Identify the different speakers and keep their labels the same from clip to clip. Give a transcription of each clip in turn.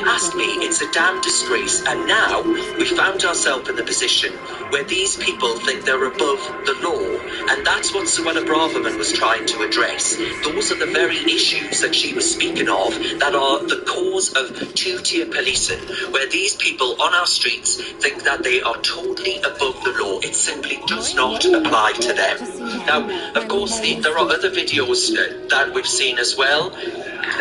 Speaker 1: you ask me, it's a damn disgrace. And now we found ourselves in the position where these people think they're above the law. And that's what Suella Braverman was trying to address. Those are the very issues that she was speaking of that are the cause of two-tier policing, where these people on our streets think that they are totally above the law. It simply does not apply to them. Now, of course, there are other videos that we've seen as well,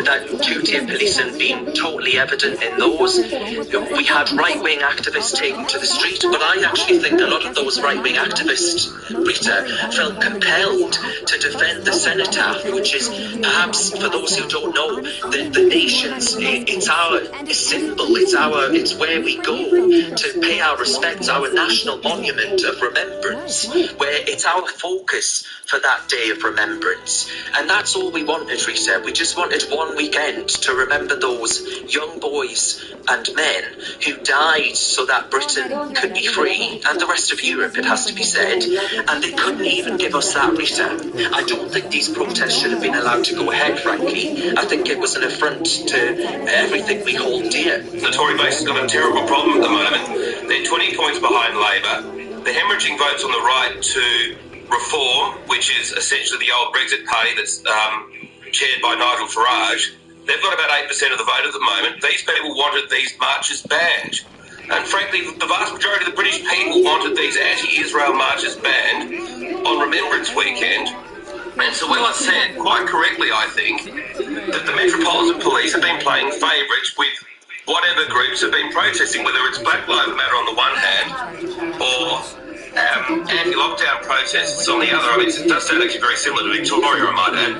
Speaker 1: that two-tier policing being totally evident in those. We had right-wing activists taken to the street, but I actually think a lot of those right-wing activists, Rita, felt compelled to defend the cenotaph, which is perhaps, for those who don't know, the nation's, it's our symbol, it's where we go to pay our respects, our national monument of remembrance, where it's our focus for that day of remembrance. And that's all we wanted, Rita. We just wanted one weekend to remember those young boys and men who died so that Britain could be free, and the rest of Europe, it has to be said. And they couldn't even give us that, Rita. I don't think these protests should have been allowed to go ahead, frankly. I think it was an affront to everything we hold dear.
Speaker 2: The Tory base has got a terrible problem at the moment. They're 20 points behind Labour. They're hemorrhaging votes on the right to Reform, which is essentially the old Brexit party that's chaired by Nigel Farage. They've got about 8% of the vote at the moment. These people wanted these marches banned. And frankly, the vast majority of the British people wanted these anti-Israel marches banned on Remembrance Weekend. And Suella said, quite correctly, I think, that the Metropolitan Police have been playing favourites with whatever groups have been protesting, whether it's Black Lives Matter on the one hand or anti-lockdown protests on the other. I mean, it does sound actually very similar to Victoria, I might add.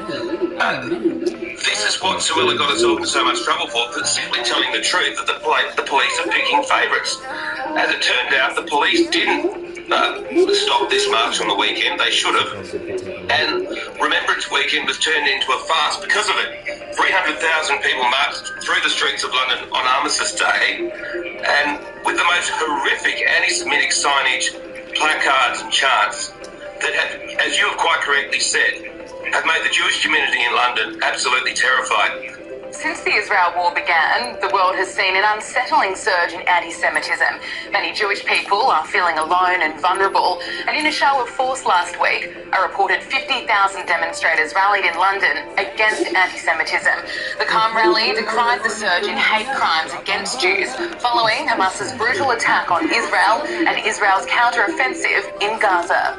Speaker 2: This is what Suella got herself into so much trouble for simply telling the truth that the police are picking favourites. As it turned out, the police didn't stop this march on the weekend. They should have. And Remembrance Weekend was turned into a farce because of it. 300,000 people marched through the streets of London on Armistice Day, and with the most horrific anti-Semitic signage, placards and chants that have, as you have quite correctly said, have made the Jewish community in London absolutely terrified.
Speaker 3: Since the Israel war began, the world has seen an unsettling surge in anti-Semitism. Many Jewish people are feeling alone and vulnerable, and in a show of force last week, a reported 50,000 demonstrators rallied in London against anti-Semitism. The calm rally decried the surge in hate crimes against Jews following Hamas's brutal attack on Israel and Israel's counter-offensive in Gaza.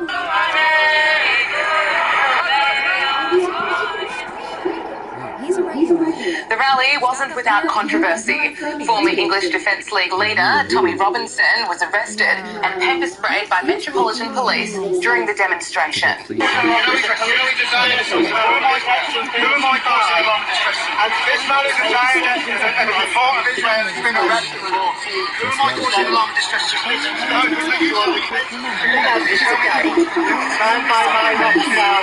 Speaker 3: The rally wasn't without controversy. Former English Defence League leader Tommy Robinson was arrested and pepper sprayed by Metropolitan Police during the demonstration.
Speaker 4: Who am I causing long distress? And this man is a trader and a report of Israel has been arrested for. Who am I causing long distress? Just listen to the It's okay. Stand by my watch now.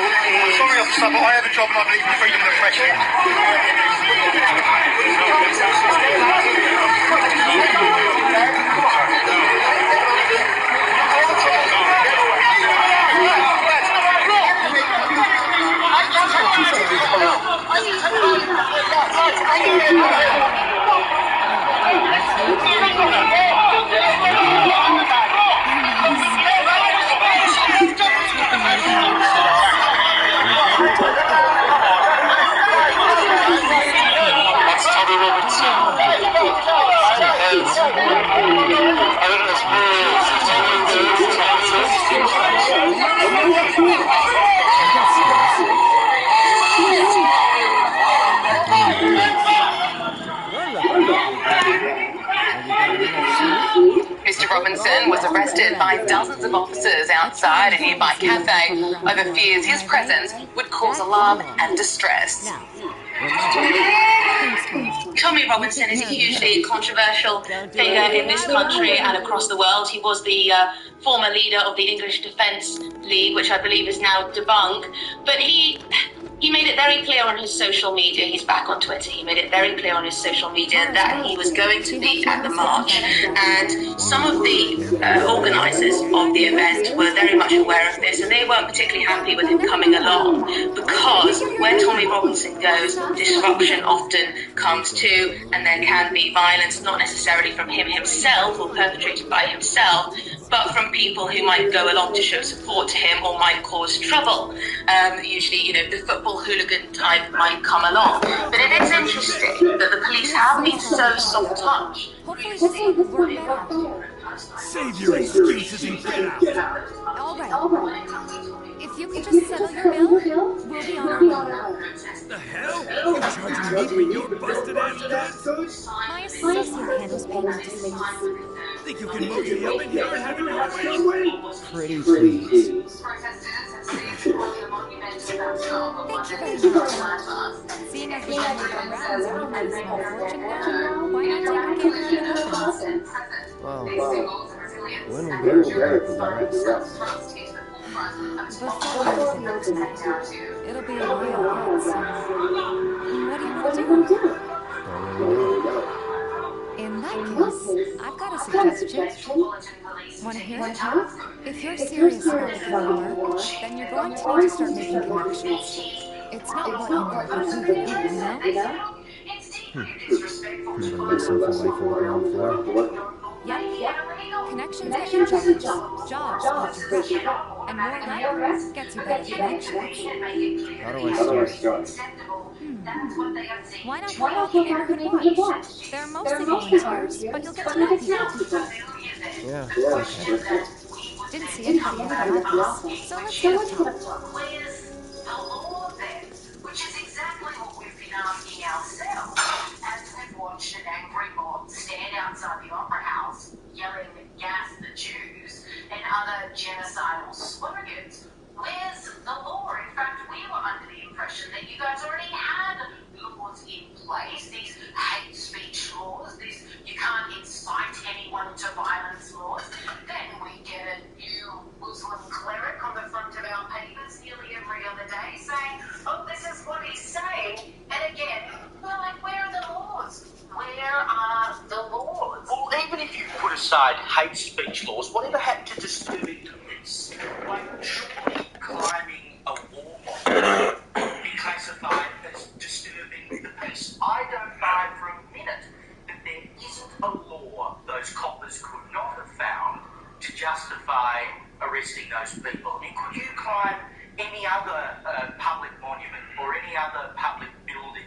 Speaker 4: Sorry, officer, but I have a job and I believe in freedom of the press.
Speaker 3: Mr. Robinson was arrested by dozens of officers outside a nearby cafe over fears his presence would cause alarm and distress.
Speaker 5: Tommy Robinson is a hugely controversial figure in this country and across the world. He was the former leader of the English Defence League, which I believe is now debunked. But he He made it very clear on his social media, he's back on Twitter, he made it very clear on his social media that he was going to be at the march. And some of the organisers of the event were very much aware of this, and they weren't particularly happy with him coming along, because where Tommy Robinson goes, disruption often comes too, and there can be violence, not necessarily from him himself or perpetrated by himself, but from people who might go along to show support to him or might cause trouble. Usually, the football hooligan type might come along. But it is interesting that the police have been so soft-touched.
Speaker 6: Save your excuses and get out.
Speaker 7: All right. If you could just settle your bill, we'll be on our way.
Speaker 6: The hell? You charging me for your busted-ass kids?
Speaker 7: My associate handles payment to police.
Speaker 6: Think you can mosey up in here and have it your way?
Speaker 8: Pretty please.
Speaker 7: Thank you very much. Seeing as we've done our rounds and we've made a small fortune now, why not take a gander at options?
Speaker 8: Well, when we get back with the rest.
Speaker 7: Before we go tonight, it'll be a while, so what do you want to do? In that case, I've got a suggestion. Want to hear it? If you're serious about the work, then you're going to need to start making connections. It's not what you want, but who you know?
Speaker 8: Listen for life on the ground floor.
Speaker 7: Yep. Connections get you jobs. Jobs get you rich. And more rest gets you better connections.
Speaker 8: How do I start?
Speaker 7: Why not try out the neighborhood watch? They're mostly volunteers, but you'll get to know people.
Speaker 8: Yeah, okay.
Speaker 7: Didn't see anybody in the office, so let's get a talk.
Speaker 3: Where's the law then? Which is exactly what we've been asking ourselves as we've watched an angry mob stand outside the Opera House yelling "Gas the Jews" and other genocidal slogans. Where's the law? In fact, we were under the impression that you guys already had laws in place, these hate speech laws, these you can't incite anyone to violence laws. Then we get a new Muslim cleric on the front of our papers nearly every other day saying, oh, this is what he's saying. And again, we're like, where are the laws? Where are the laws?
Speaker 9: Well, even if you put aside hate speech laws, whatever happened to disturbing the peace? Like, surely climbing a wall be classified as disturbing the peace. I don't buy for a minute that there isn't a law those coppers could not have found to justify arresting those people. I mean, could you climb any other public monument or any other public building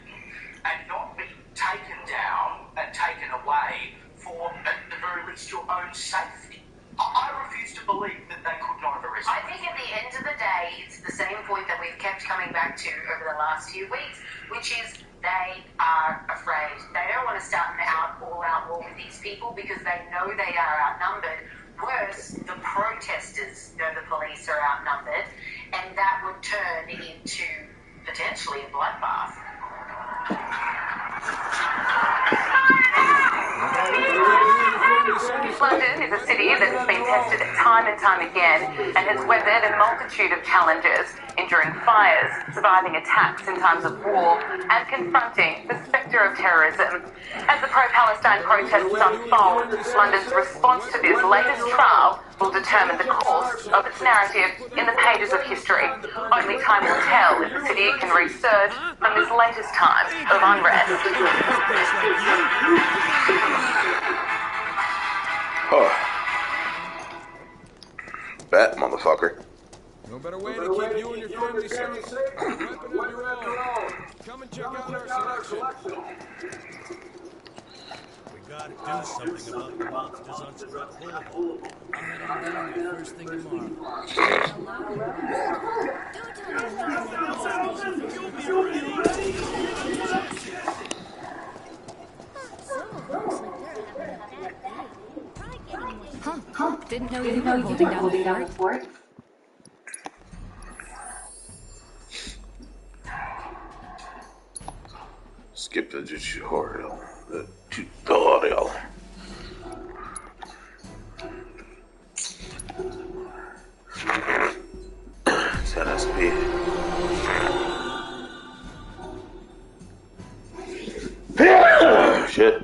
Speaker 9: and not be taken down and taken away for, at the very least, your own safety? I refuse to believe that they could not have arrested.
Speaker 3: I think at the end of the day, it's the same point that we've kept coming back to over the last few weeks, which is they are afraid. They don't want to start an all-out war with these people because they know they are outnumbered. Worse, the protesters know the police are outnumbered, and that would turn into potentially a bloodbath. London is a city that's been tested time and time again and has weathered a multitude of challenges, enduring fires, surviving attacks in times of war, and confronting the spectre of terrorism. As the pro-Palestine protests unfold, London's response to this latest trial will determine the course of its narrative in the pages of history. Only time will tell if the city can resurge from this latest time of unrest.
Speaker 10: Oh. Bet, motherfucker.
Speaker 6: No better way to keep you and your family safe. Weapon of your own. Come and check out our selection. We gotta do something about the monsters on Strut Boulevard. I'm heading down there first thing tomorrow.
Speaker 7: Huh. Didn't know you were holding down the fort.
Speaker 10: Skip the tutorial. The tutorial. It's NSP. shit.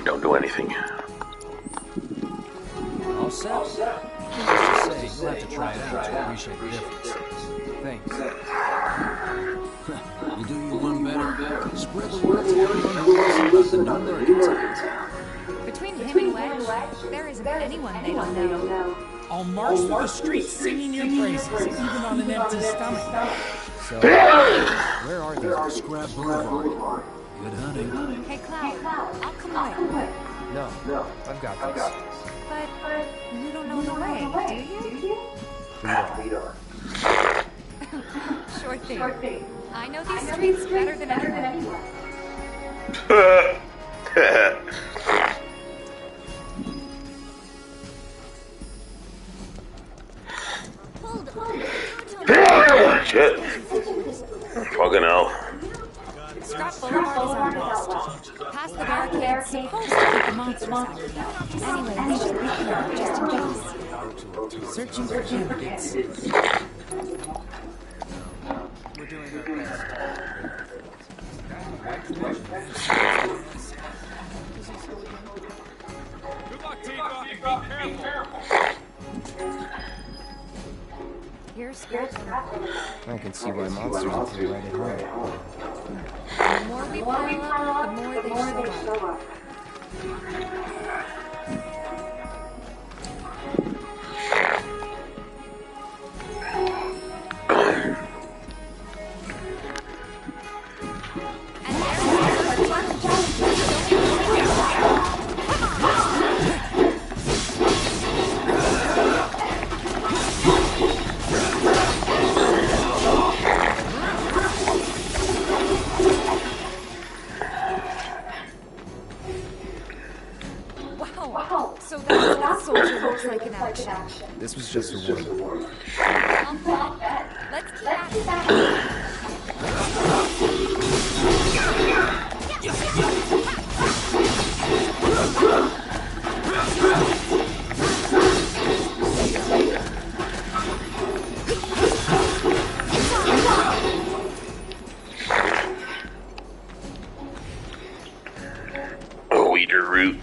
Speaker 10: Don't do anything.
Speaker 6: All set? Needless to say, you'll have to try it out to appreciate the difference. Thanks. You do you one better. Spread the word to everyone who knows about the new architect.
Speaker 7: Between him and Wedge, there isn't anyone they don't know.
Speaker 11: I'll march through the streets singing your praises, even on an empty stomach.
Speaker 6: So, where are these on Scrap Boulevard? Good hunting.
Speaker 7: Hey, Cloud, I'll come with.
Speaker 8: No, I've got this.
Speaker 7: But you don't know the way, do you?
Speaker 8: Lead on.
Speaker 7: Sure thing. I know these streets better than anyone.
Speaker 10: Shit. Fucking hell.
Speaker 7: Scrap Boulevard is our best. Past the barricades, supposed to keep the monsters out. Anyway, we should be here just in case.
Speaker 11: Searching for candidates. We're doing our best.
Speaker 6: Good luck, Tifa. Be careful.
Speaker 7: Here's Scrap.
Speaker 8: I can see why monsters will feel right at home.
Speaker 7: The more we pile up, the more they show up. So that's what a soldier looks like in action.
Speaker 8: This was just a warning.
Speaker 7: Let's keep at it.
Speaker 10: Weeder root.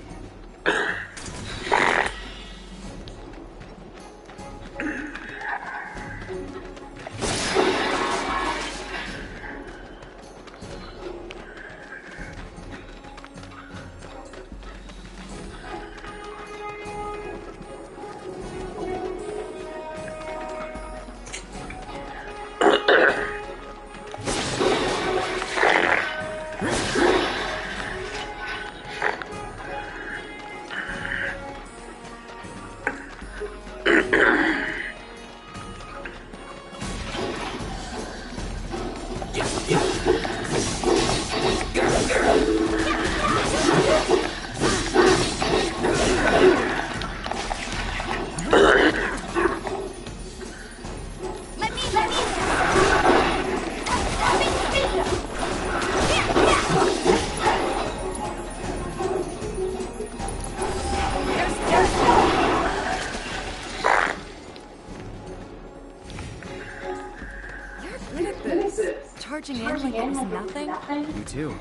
Speaker 7: charging in like it was nothing?
Speaker 8: Me too.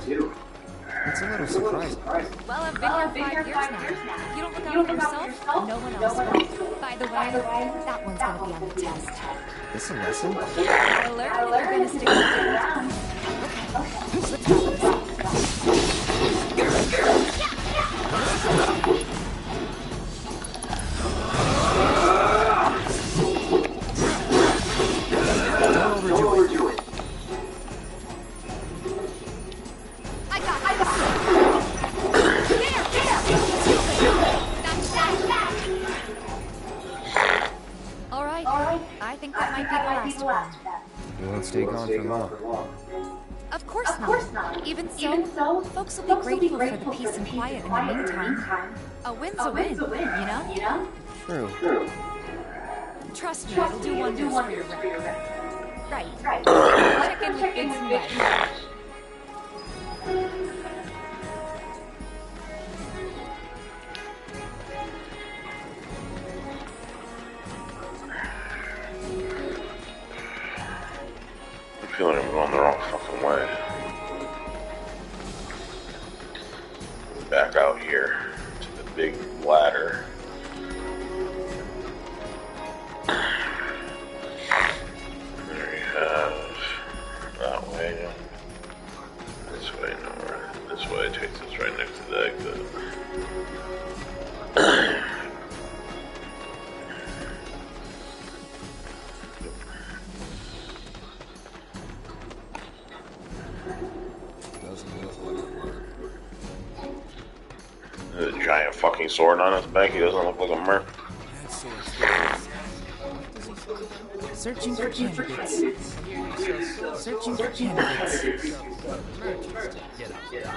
Speaker 8: It's a little surprising.
Speaker 7: Well, I've been here 5 years now. If you don't look out for yourself, no one else will. By the way, that one's gonna be on the test.
Speaker 8: This a lesson?
Speaker 7: Gotta learn if you're gonna stick around. Okay, let's wrap this up.
Speaker 8: Don't overdo it.
Speaker 7: I got this. There. All right. I think that might be the last one.
Speaker 8: You won't stay gone for long.
Speaker 7: Of course not. Even so, folks will be grateful for the peace and quiet in the meantime. A win's a win, you know?
Speaker 8: True.
Speaker 7: Trust me, it'll do wonders for your record. Right. Check in with Vince and Lev.
Speaker 10: I'm feeling I'm going the wrong fucking way. Back out here to the big ladder. There you have that way. This way, nowhere. This way takes us right next to the exit. There's a giant fucking sword on his back. He doesn't look like a merc.
Speaker 11: Searching for candidates. Searching for candidates. Get up.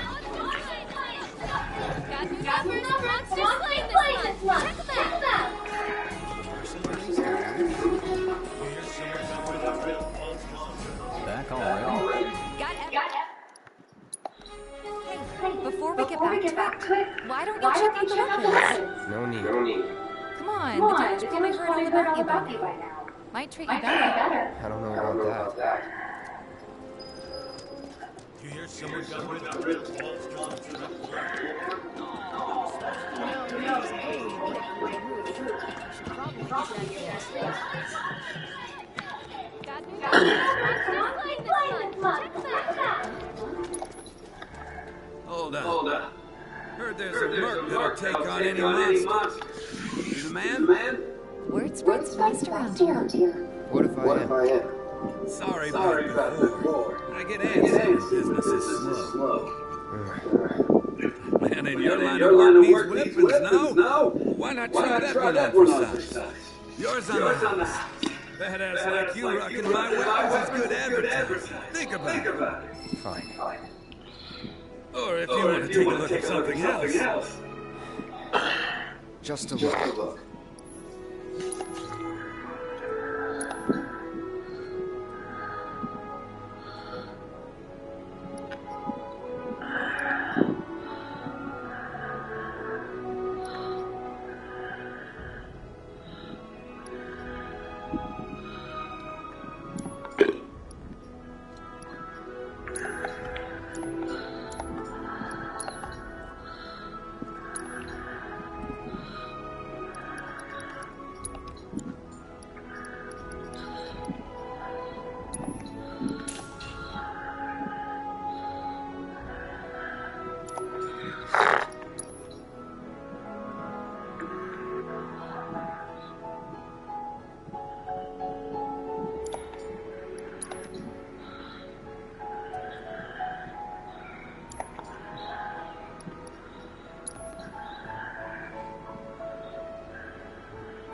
Speaker 7: Got new numbers. Monsters playing this month. Check them out.
Speaker 8: Back already?
Speaker 7: Got it. Hey, before we get back to it, why don't you check out the weapons?
Speaker 8: No need.
Speaker 7: Come on, the dude's probably heard all about you by now. Might treat you better.
Speaker 8: I don't know about that.
Speaker 6: You hear someone got rid of the Hold on. Heard there's a merc that'll take on any monster. You the man?
Speaker 7: Words fast around here.
Speaker 8: What if I am?
Speaker 6: Sorry about before. I get antsy. Business is slow. Man, in your line of work needs weapons now? Why not try that one out for size? Yours on the house. Badass like you rocking my weapons is good advertising. Think about it.
Speaker 8: Fine.
Speaker 6: Or if you want to take a look at something else.
Speaker 8: Just a look.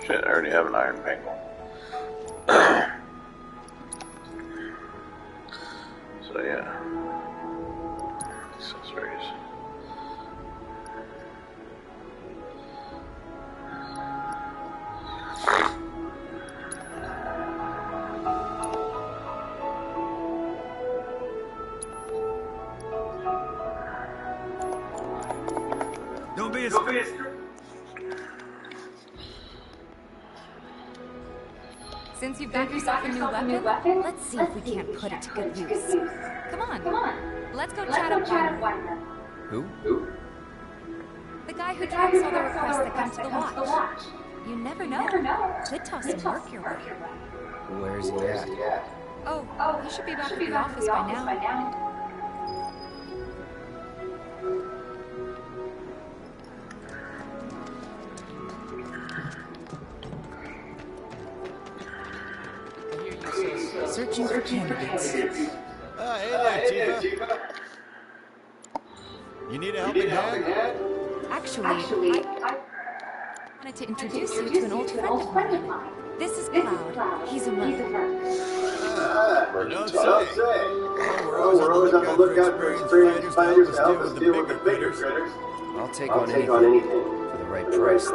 Speaker 10: Shit, I already have an iron bangle. So yeah. Accessories.
Speaker 6: Don't be a
Speaker 7: Since you've got yourself a new weapon, let's see if we can't put it to good use. Come on. Let's go chat up one.
Speaker 8: Who?
Speaker 7: The guy who tracks all the requests that come to the watch. You never know. Could toss some work your way.
Speaker 8: Where's he at?
Speaker 7: Oh, he should be back at the office by now.
Speaker 11: Searching for candidates.
Speaker 12: Hey there, Tifa. You need a helping hand?
Speaker 7: Actually, I wanted to introduce you to an old friend of mine. This is Cloud. He's a merc.
Speaker 12: You don't say. Well, we're always on the lookout for experienced fighters to help us deal with the bigger critters.
Speaker 8: I'll take on anything for the right price.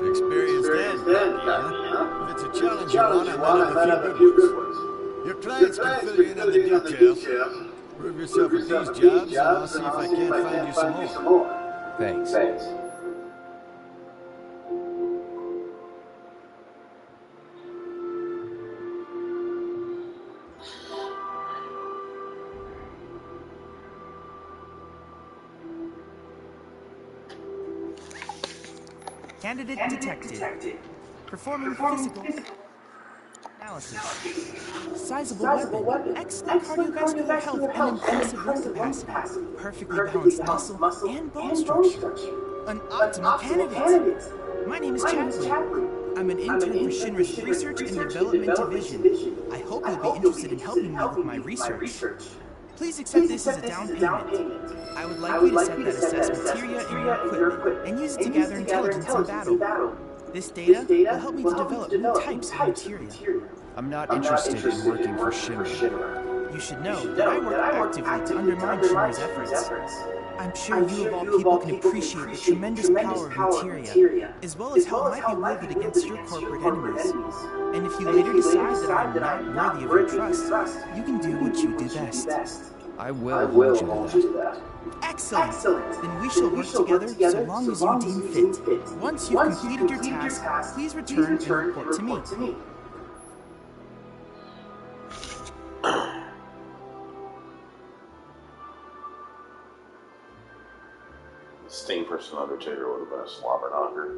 Speaker 12: Experienced and lucky, huh? If it's a challenge you want, I might have a few good ones. Your clients can fill you in on the details. Prove yourself with these jobs, and I'll see if I can't find you some more.
Speaker 8: Thanks.
Speaker 11: Candidate detected. Performing physical analysis. Sizable weapon. Excellent cardiovascular health and impressive lung capacity. Perfectly balanced muscle and bone structure. An optimal candidate. My name is Chadley. I'm an intern for Shinra's Research and Development Division. I hope you'll be interested in helping me with my research. Please accept this as a down payment. I would like you to set that assess materia in your equipment and use it to gather intelligence in battle. This data will help me to develop new types of materia.
Speaker 8: I'm not interested in working for Shinra.
Speaker 11: You should know that I work actively to undermine Shinra's efforts. I'm sure you of all people can appreciate the tremendous power of materia, as well as how it might be wielded against your corporate enemies. And if you later decide that I'm not worthy of your trust, you can do what you do best.
Speaker 8: I will hold you to that.
Speaker 11: Excellent! Then we shall work together so long as you deem fit. Once you've completed your task, please return and report to me.
Speaker 10: Sting person Undertaker would have been a slobber knocker.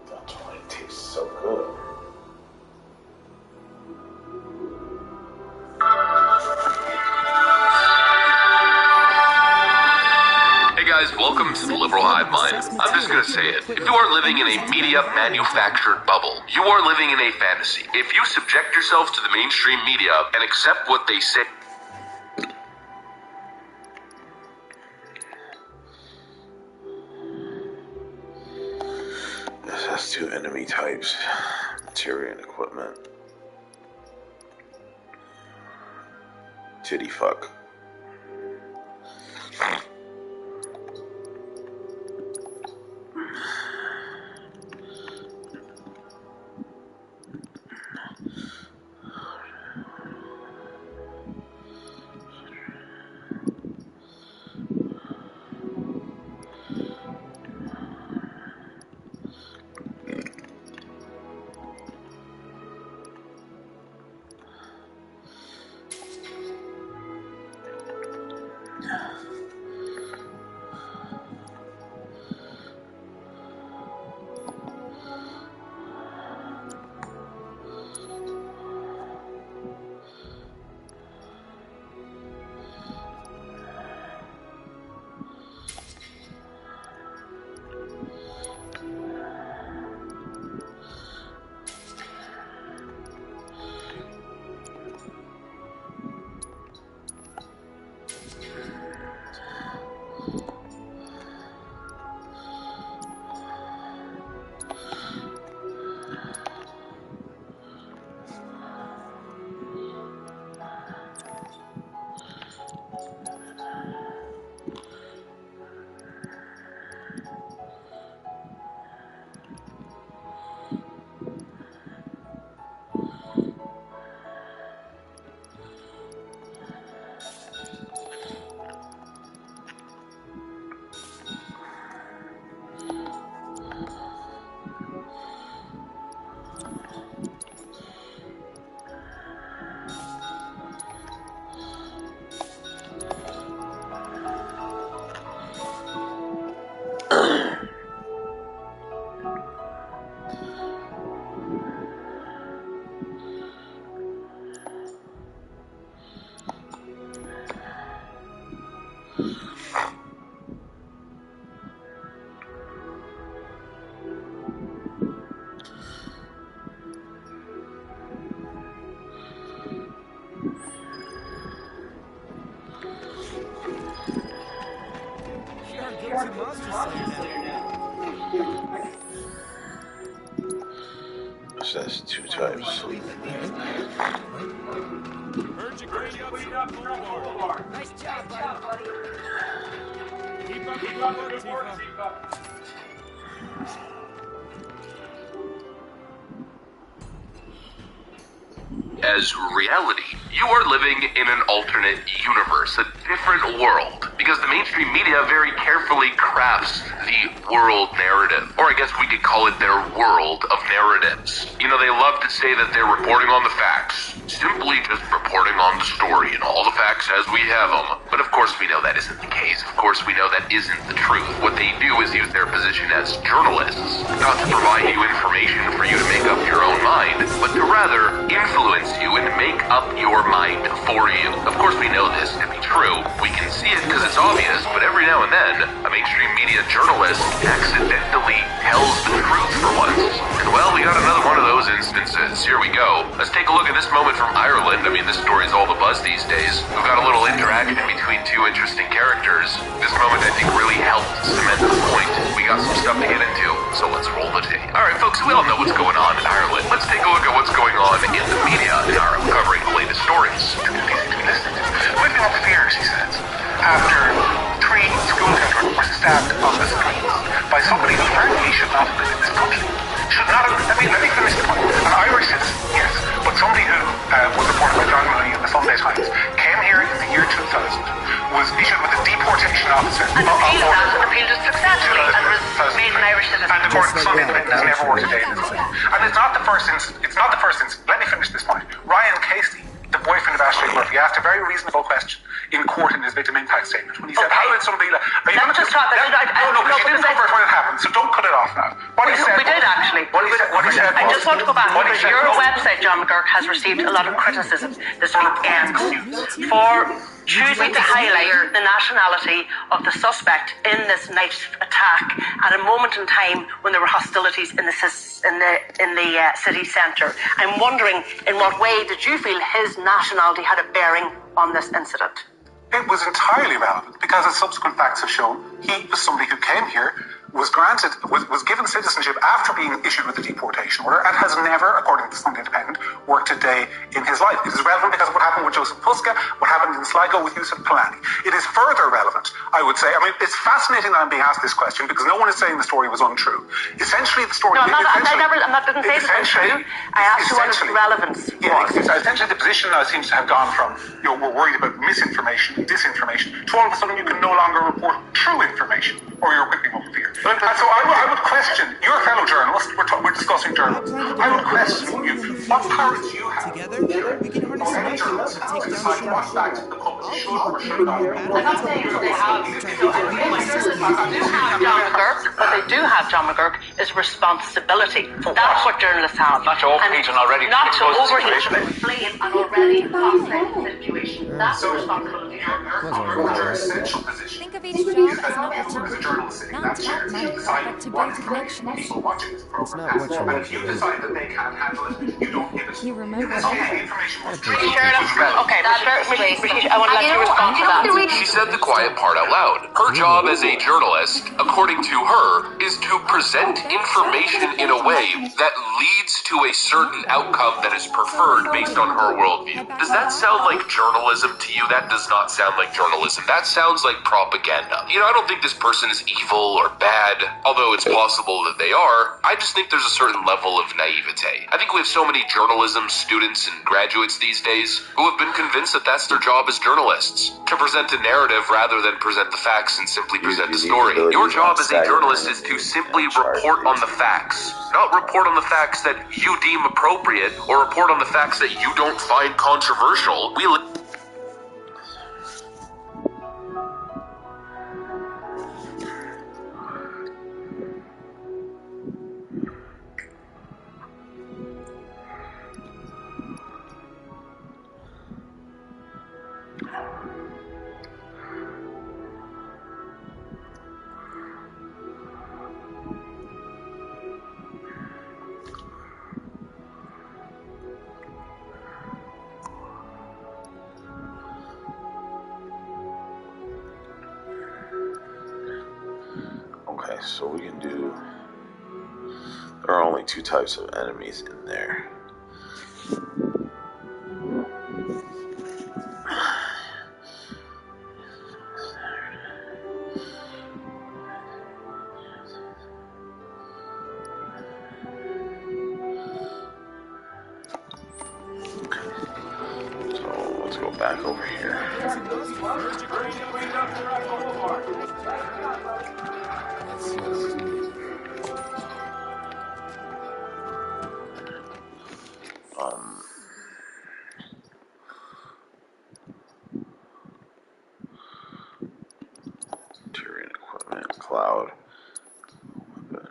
Speaker 10: That's why it tastes so good.
Speaker 13: Hey guys, welcome to the Liberal Hive Mind. I'm just gonna say it. If you are living in a media manufactured bubble, you are living in a fantasy. If you subject yourself to the mainstream media and accept what they say...
Speaker 10: This has 2 enemy types. Materia and equipment. Titty fuck. So that's 2 types.
Speaker 11: Nice job, buddy. Keep up the good work, Tifa.
Speaker 13: As reality, you are living in an alternate universe, a different world, because the mainstream media very carefully crafts the world narrative, or I guess we could call it their world of narratives. You know, they love to say that they're reporting on the facts, simply just reporting on the story and all the facts as we have them. But of course we know that isn't the case. Of course we know that isn't the truth. What they do is use their position as journalists, not to provide you information for you to make up your own mind, but to rather influence you and make up your mind for you. Of course we know this to be true. We can see it because it's obvious, but every now and then, a mainstream media journalist accidentally tells the truth for once. And well, we got another one of those instances. Here we go. Let's take a look at this moment from Ireland. I mean, this story's all the buzz these days. We've got a little interaction between two interesting characters. This moment, I think, really helped cement the point. We got some stuff to get into, so let's roll the tape. Alright, folks, we all know what's going on in Ireland. Let's take a look at what's going on in the media in Ireland, covering the latest stories.
Speaker 14: We've been up fears, he says, after 3 school children were stabbed on the streets by somebody who frankly should not have been in this country. Should not have, let me finish the point. An Irish citizen, yes, but somebody who was reported by John Mooney in the Sunday Times, came here in the year 2000, was issued with a deportation officer.
Speaker 5: And appealed it successfully and was made an Irish citizen.
Speaker 14: And according to Sunday Independent, has never worked a day in his life. And it's not the first instance. Let me finish this point. Ryan Casey, the boyfriend of Ashley Murphy, asked a very reasonable question in court in his victim impact statement when he said, how did somebody... She didn't cover it when it happened, so don't cut it off now.
Speaker 5: We did actually. I just want to go back. Your website, John McGurk, has received a lot of criticism this week for choosing to highlight the nationality of the suspect in this night attack at a moment in time when there were hostilities in the city centre. I'm wondering, in what way did you feel his nationality had a bearing on this incident?
Speaker 14: It was entirely relevant because, as subsequent facts have shown, he was somebody who came here, was given citizenship after being issued with the deportation order, and has never, according to the Sunday Independent, worked a day in his life. It is relevant because of what happened with Joseph Puska, what happened in Sligo with Yusuf Palani. It is further relevant, I would say. I mean, it's fascinating that I'm being asked this question because no one is saying the story was untrue. Essentially, the story...
Speaker 5: No, I didn't say it was untrue. I asked you what its relevance was.
Speaker 14: Essentially, the position now seems to have gone from, we're worried about misinformation, disinformation, to all of a sudden you can no longer report true information, or you're whipping up fear. And so I would question, you're a fellow journalist, we're discussing journalism. I would question you, what power do you have?
Speaker 11: Together, we can harness
Speaker 14: any journalist to decide what facts the public should or should not.
Speaker 5: I'm not saying they have. What they do have, John McGurk, is responsibility. That's what journalists have.
Speaker 9: Not to overheat and already
Speaker 5: not to overheat
Speaker 9: situation.
Speaker 5: Explain an already complicated situation. That's the responsibility.
Speaker 7: Think of each job as an opportunity, not to make money, but to build connections.
Speaker 8: It's not what you want to do.
Speaker 7: You remember that.
Speaker 5: Okay, I want to let you respond to that.
Speaker 13: She said the quiet part out loud. Her job as a journalist, according to her, is to present information in a way that leads to a certain outcome that is preferred based on her worldview. Does that sound like journalism to you? That does not sound like journalism. That sounds like propaganda. You know, I don't think this person is evil or bad, although it's possible that they are. I just think there's a certain level of naivete. I think we have so many journalism students and graduates these days who have been convinced that that's their job as journalists, to present a narrative rather than present the facts and simply present a story. Your job as a journalist is to simply report on the facts, not report on the facts that you deem appropriate or report on the facts that you don't find controversial.
Speaker 10: Okay, so we can do... There are only 2 types of enemies in there. So let's go back over here. Tyrian equipment, cloud. Weapon.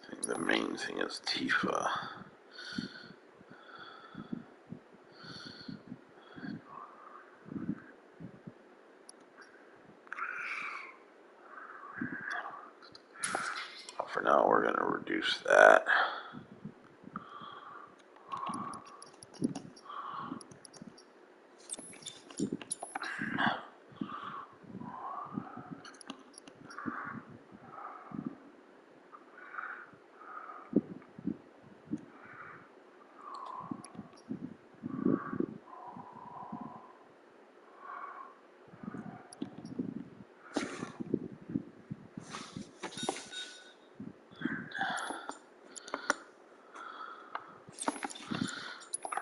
Speaker 10: I think the main thing is Tifa. For now, we're going to reduce that.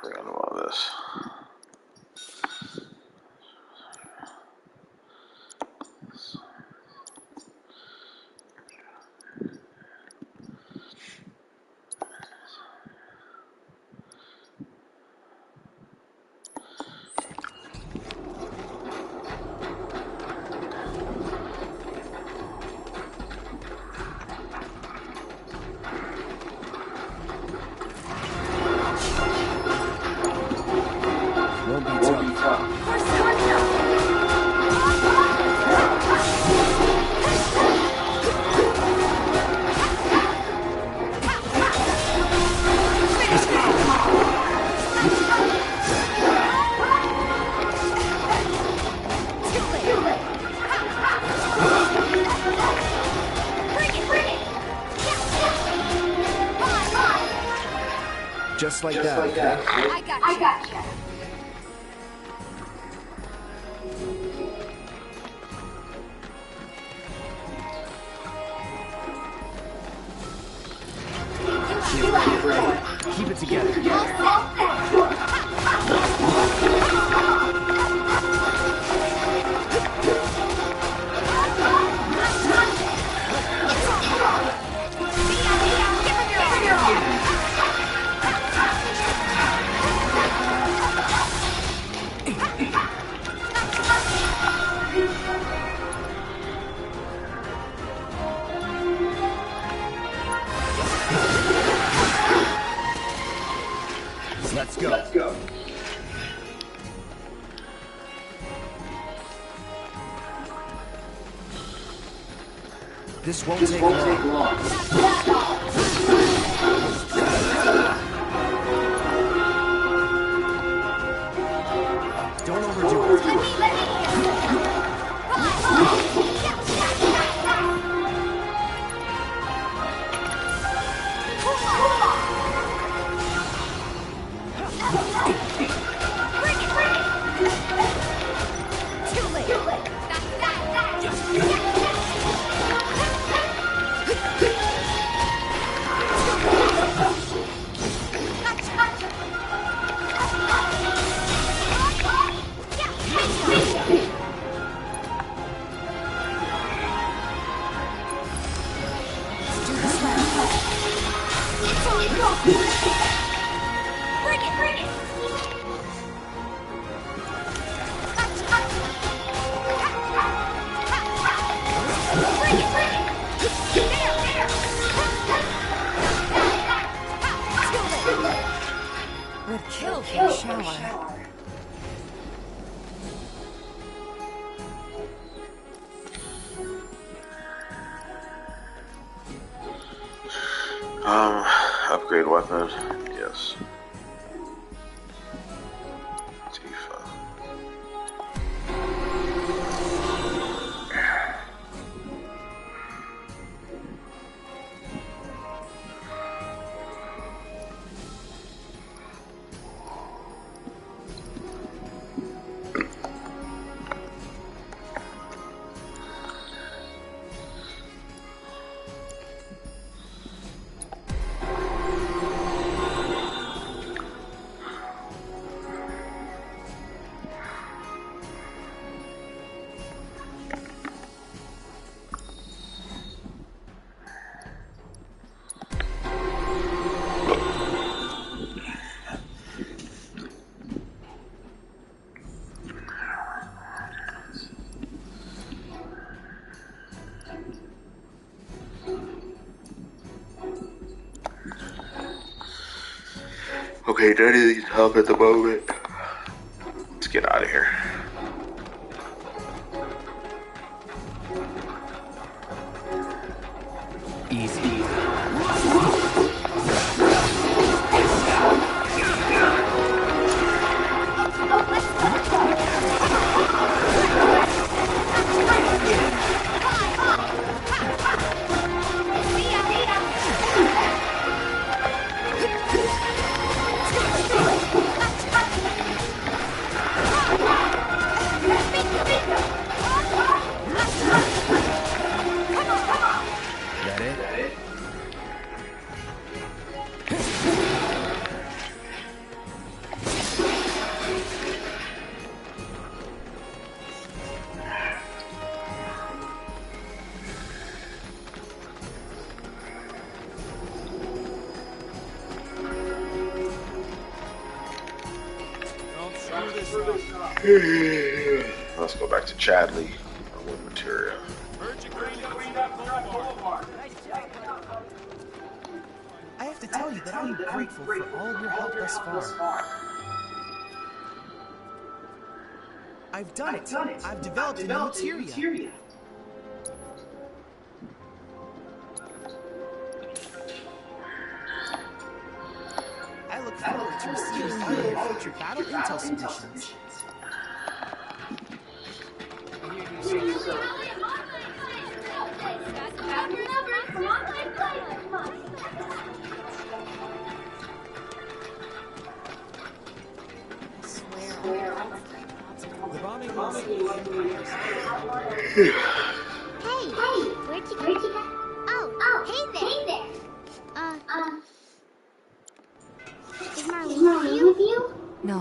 Speaker 10: Forgot about this.
Speaker 15: Just like that, okay?
Speaker 7: I got you.
Speaker 15: Keep it together. Let's go. Let's go.
Speaker 11: This won't take long. Don't overdo it.
Speaker 7: Would kill for a shower.
Speaker 10: Upgrade weapon. Yes. Tifa. Okay, Daddy needs help at the moment. Let's get out of here.
Speaker 11: Easy. That it?
Speaker 10: Let's go back to Chadley. Wood material.
Speaker 11: I have to tell you that I'm grateful for all of your help thus far. I've done it. I've developed a new materia. I look forward to receiving all of your future battle intel submissions.
Speaker 7: The bombing was...
Speaker 16: Hey, where'd you go? Oh, hey there. Is Marlene with you?
Speaker 7: No.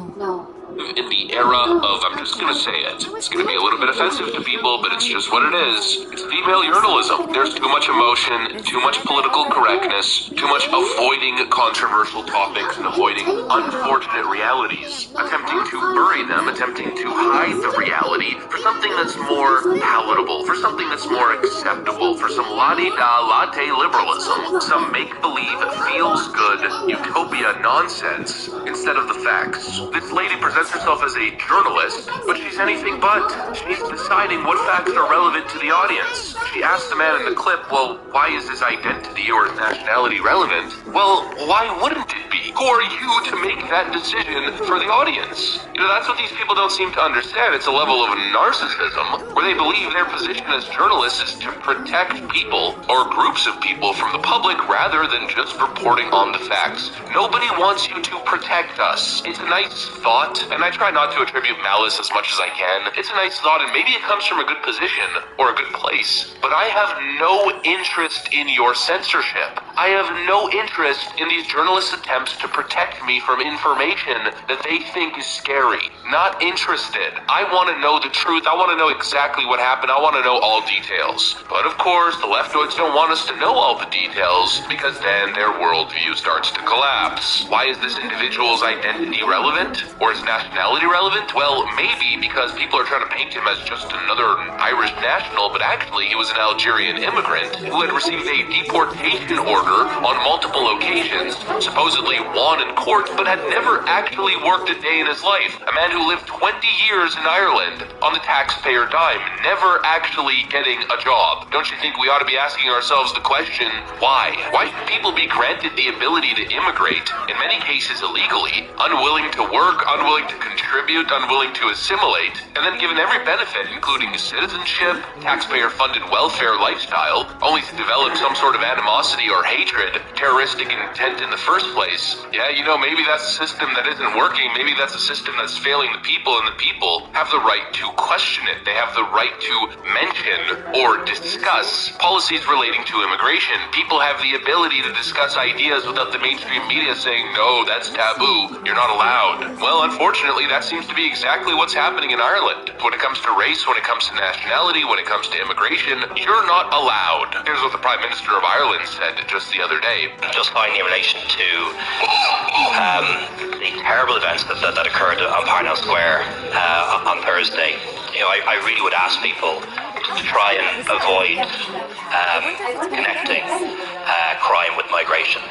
Speaker 13: In the era of, I'm just gonna say it, it's gonna be a little bit offensive to people, but it's just what it is. It's female journalism. There's too much emotion, too much political correctness, too much avoiding controversial topics and avoiding unfortunate realities, attempting to bury them, attempting to hide the reality for something that's more palatable, for something that's more acceptable, for some la-di-da latte liberalism, some make-believe feels-good utopia nonsense instead of the facts. This lady presents herself as a journalist, but she's anything but. She's deciding what facts are relevant to the audience. She asked the man in the clip, well, why is his identity or his nationality relevant? Well, why wouldn't it be? Who are you to make that decision for the audience? You know, that's what these people don't seem to understand. It's a level of narcissism where they believe their position as journalists is to protect people or groups of people from the public rather than just reporting on the facts. Nobody wants you to protect us. It's a nice thought, and I try not to attribute malice as much as I can. It's a nice thought, and maybe it comes from a good position or a good place, but I have no interest in your censorship. I have no interest in these journalists' attempts to protect me from information that they think is scary. Not interested. I want to know the truth. I want to know exactly what happened. I want to know all details. But of course, the leftoids don't want us to know all the details, because then their worldview starts to collapse. Why is this individual's identity relevant? Or his nationality relevant? Well, maybe because people are trying to paint him as just another Irish national, but actually he was an Algerian immigrant who had received a deportation order on multiple occasions, supposedly won in court, but had never actually worked a day in his life. A man who lived 20 years in Ireland on the taxpayer dime, never actually getting a job. Don't you think we ought to be asking ourselves the question, why? Why should people be granted the ability to immigrate, in many cases illegally, unwilling to work, unwilling to contribute, unwilling to assimilate, and then given every benefit, including citizenship, taxpayer-funded welfare lifestyle, only to develop some sort of animosity or hatred, terroristic intent in the first place? Yeah, you know, maybe that's a system that isn't working, maybe that's a system that's failing the people, and the people have the right to question it. They have the right to mention or discuss policies relating to immigration. People have the ability to discuss ideas without the mainstream media saying, no, that's taboo, you're not allowed. Well, unfortunately, that seems to be exactly what's happening in Ireland. When it comes to race, when it comes to nationality, when it comes to immigration, you're not allowed. Here's what the Prime Minister of Ireland said just the other day.
Speaker 17: Just finally in relation to the terrible events that occurred on Parnell Square on Thursday, you know, I really would ask people to try and avoid connecting crime with migration.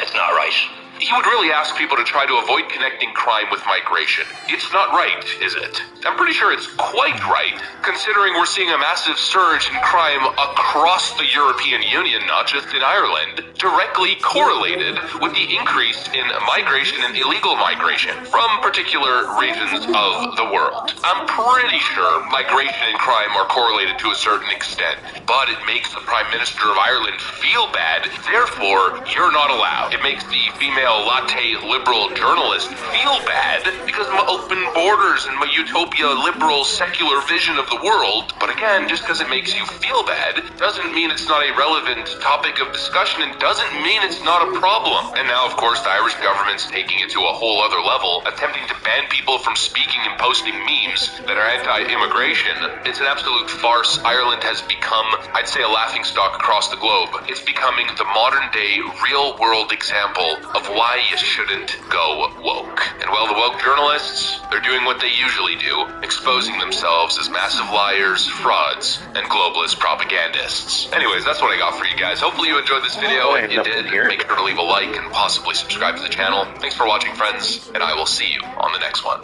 Speaker 17: It's not right.
Speaker 13: he would really ask people to try to avoid connecting crime with migration. It's not right, is it? I'm pretty sure it's quite right, considering we're seeing a massive surge in crime across the European Union, not just in Ireland, directly correlated with the increase in migration and illegal migration from particular regions of the world. I'm pretty sure migration and crime are correlated to a certain extent, but it makes the Prime Minister of Ireland feel bad, therefore you're not allowed. It makes the female latte liberal journalist feel bad because of open borders and my utopia liberal secular vision of the world. But again, just because it makes you feel bad doesn't mean it's not a relevant topic of discussion and doesn't mean it's not a problem. And now, of course, the Irish government's taking it to a whole other level, attempting to ban people from speaking and posting memes that are anti-immigration. It's an absolute farce. Ireland has become, I'd say, a laughingstock across the globe. It's becoming the modern-day, real-world example of why you shouldn't go woke. And well, the woke journalists, they're doing what they usually do, exposing themselves as massive liars, frauds, and globalist propagandists. Anyways, that's what I got for you guys. Hopefully you enjoyed this video. If you did, make sure to leave a like and possibly subscribe to the channel. Thanks for watching, friends, and I will see you on the next one.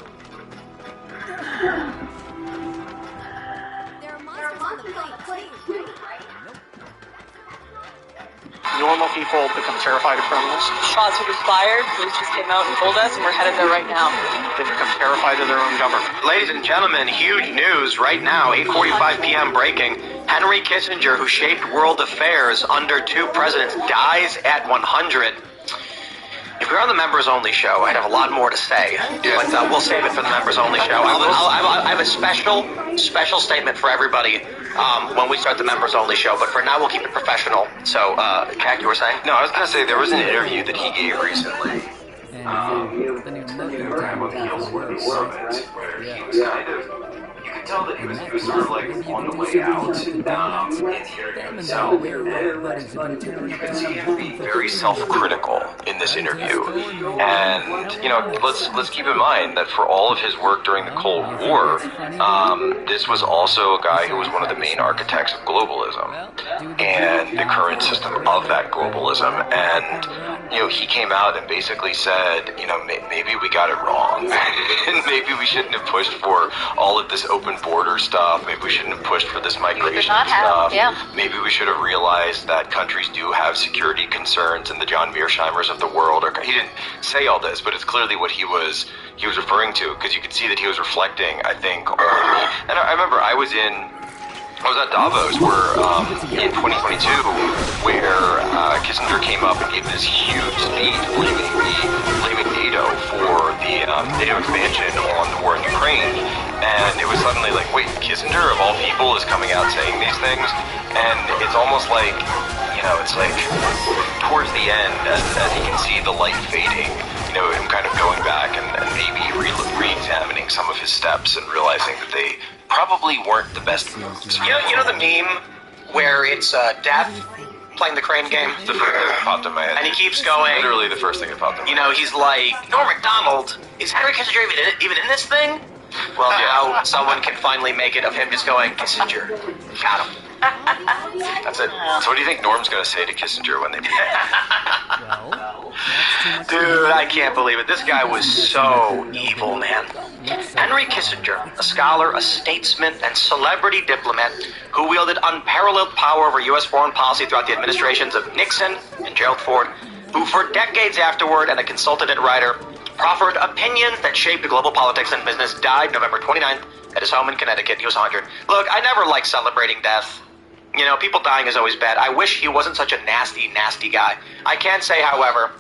Speaker 18: Normal people become terrified of criminals.
Speaker 19: Shots were fired. Police just came out and told us, and we're headed there right now.
Speaker 18: They become terrified of their own government.
Speaker 20: Ladies and gentlemen, huge news right now, 8:45 p.m. breaking. Henry Kissinger, who shaped world affairs under two presidents, dies at 100. If we were on the members-only show, I'd have a lot more to say, but we'll save it for the members-only show. I have a special statement for everybody when we start the members-only show, but for now we'll keep it professional. So, Jack, you were saying?
Speaker 21: No, I was going to say there was an interview that he gave recently. You can tell that he was sort of like on the way out. So he seemed to be very self-critical in this interview, and let's keep in mind that for all of his work during the Cold War, this was also a guy who was one of the main architects of globalism and the current system of that globalism. And he came out and basically said, maybe we got it wrong, and maybe we shouldn't have pushed for all of this open border stuff. Maybe we shouldn't have pushed for this migration stuff. Maybe we should have realized that countries do have security concerns, and the John Mearsheimers of the world he didn't say all this, but it's clearly what he was referring to, because you could see that he was reflecting, I think, on and I remember I was at Davos where in 2022 where Kissinger came up and gave this huge speech blaming NATO for the NATO expansion on the war in Ukraine, and it was suddenly like, wait, Kissinger of all people is coming out saying these things, and it's almost like, it's like towards the end as you can see the light fading, him kind of going back and maybe re-examining some of his steps and realizing that they probably weren't the best moves.
Speaker 20: You know the meme where it's Death playing the crane game?
Speaker 21: The first thing that popped in my head.
Speaker 20: And he keeps going.
Speaker 21: Literally the first thing that popped in my head.
Speaker 20: He's like, Norm Macdonald, is Henry Kissinger even in this thing? Well, now someone can finally make it of him just going, Kissinger, got him.
Speaker 21: That's it. So what do you think Norm's going to say to Kissinger when they meet?
Speaker 20: Dude, I can't believe it. This guy was so evil, man. Henry Kissinger, a scholar, a statesman, and celebrity diplomat who wielded unparalleled power over U.S. foreign policy throughout the administrations of Nixon and Gerald Ford, who for decades afterward, and a consultant writer, proffered opinions that shaped global politics and business, died November 29th at his home in Connecticut. He was 100. Look, I never liked celebrating death. People dying is always bad. I wish he wasn't such a nasty, nasty guy. I can say, however,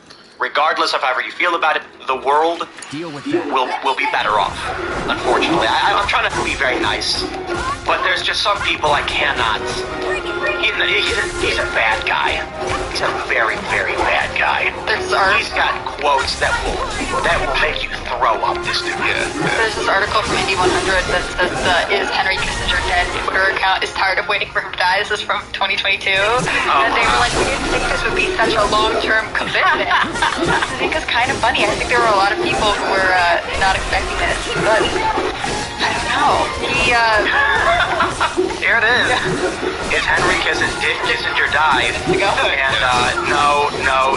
Speaker 20: regardless of however you feel about it, the world will be better off, unfortunately. I'm trying to be very nice, but there's just some people I cannot. He's a bad guy. He's a very, very bad guy. He's got quotes that will make you throw up, this dude.
Speaker 3: There's this article from Indy 100 that says is Henry Kissinger dead? Twitter account is tired of waiting for him to die. This is from 2022. And they were like, we didn't think this would be such a long-term commitment. I think it's kind of funny. I think there were a lot of people who were not expecting this, but I don't know.
Speaker 20: Here it is. Is Henry Kissinger, did Kissinger die? And no,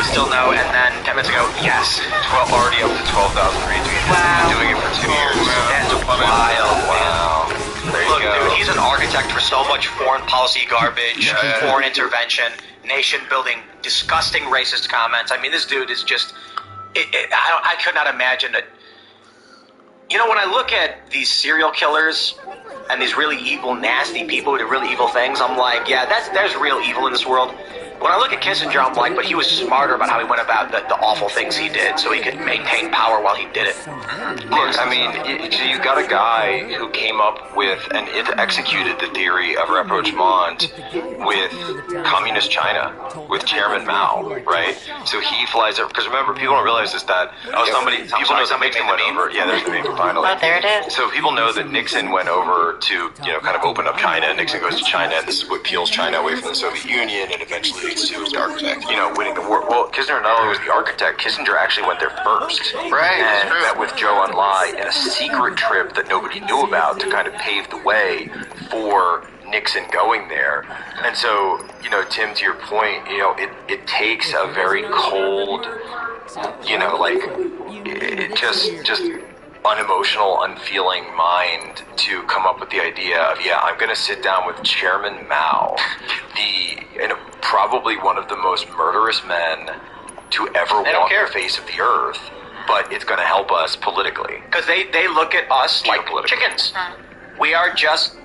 Speaker 20: still no. And then 10 minutes ago, yes.
Speaker 10: 12, already up to 12,000 retweets.
Speaker 20: Wow.
Speaker 10: He's been doing it for 2 years.
Speaker 20: That's wild.
Speaker 10: Wow. There you
Speaker 20: Look,
Speaker 10: go.
Speaker 20: dude, he's an architect for so much foreign policy garbage, foreign intervention, nation building, disgusting racist comments. I mean, this dude is just. I could not imagine that. You know, when I look at these serial killers and these really evil, nasty people who do really evil things, I'm like, yeah, there's real evil in this world. When I look at Kissinger, I'm like, but he was smarter about how he went about the awful things he did so he could maintain power while he did it.
Speaker 10: Look, I mean, you got a guy who came up with and executed the theory of rapprochement with communist China, with Chairman Mao, right? So he flies over, because remember, people don't realize this, that somebody know that Nixon went over. Yeah, there's the meme, finally.
Speaker 5: Oh, there it is.
Speaker 10: So people know that Nixon went over to, kind of open up China, and Nixon goes to China, and this is what peels China away from the Soviet Union, and eventually leads to the architect, winning the war. Well, Kissinger not only was the architect, Kissinger actually went there first.
Speaker 21: Right.
Speaker 10: And met with Zhou Enlai in a secret trip that nobody knew about to kind of pave the way for Nixon going there. And so, Tim, to your point, it takes a very cold, just unemotional, unfeeling mind to come up with the idea of, I'm going to sit down with Chairman Mao, probably one of the most murderous men to ever walk the face of the earth, but it's going to help us politically.
Speaker 20: Because they look at us like chickens. We are just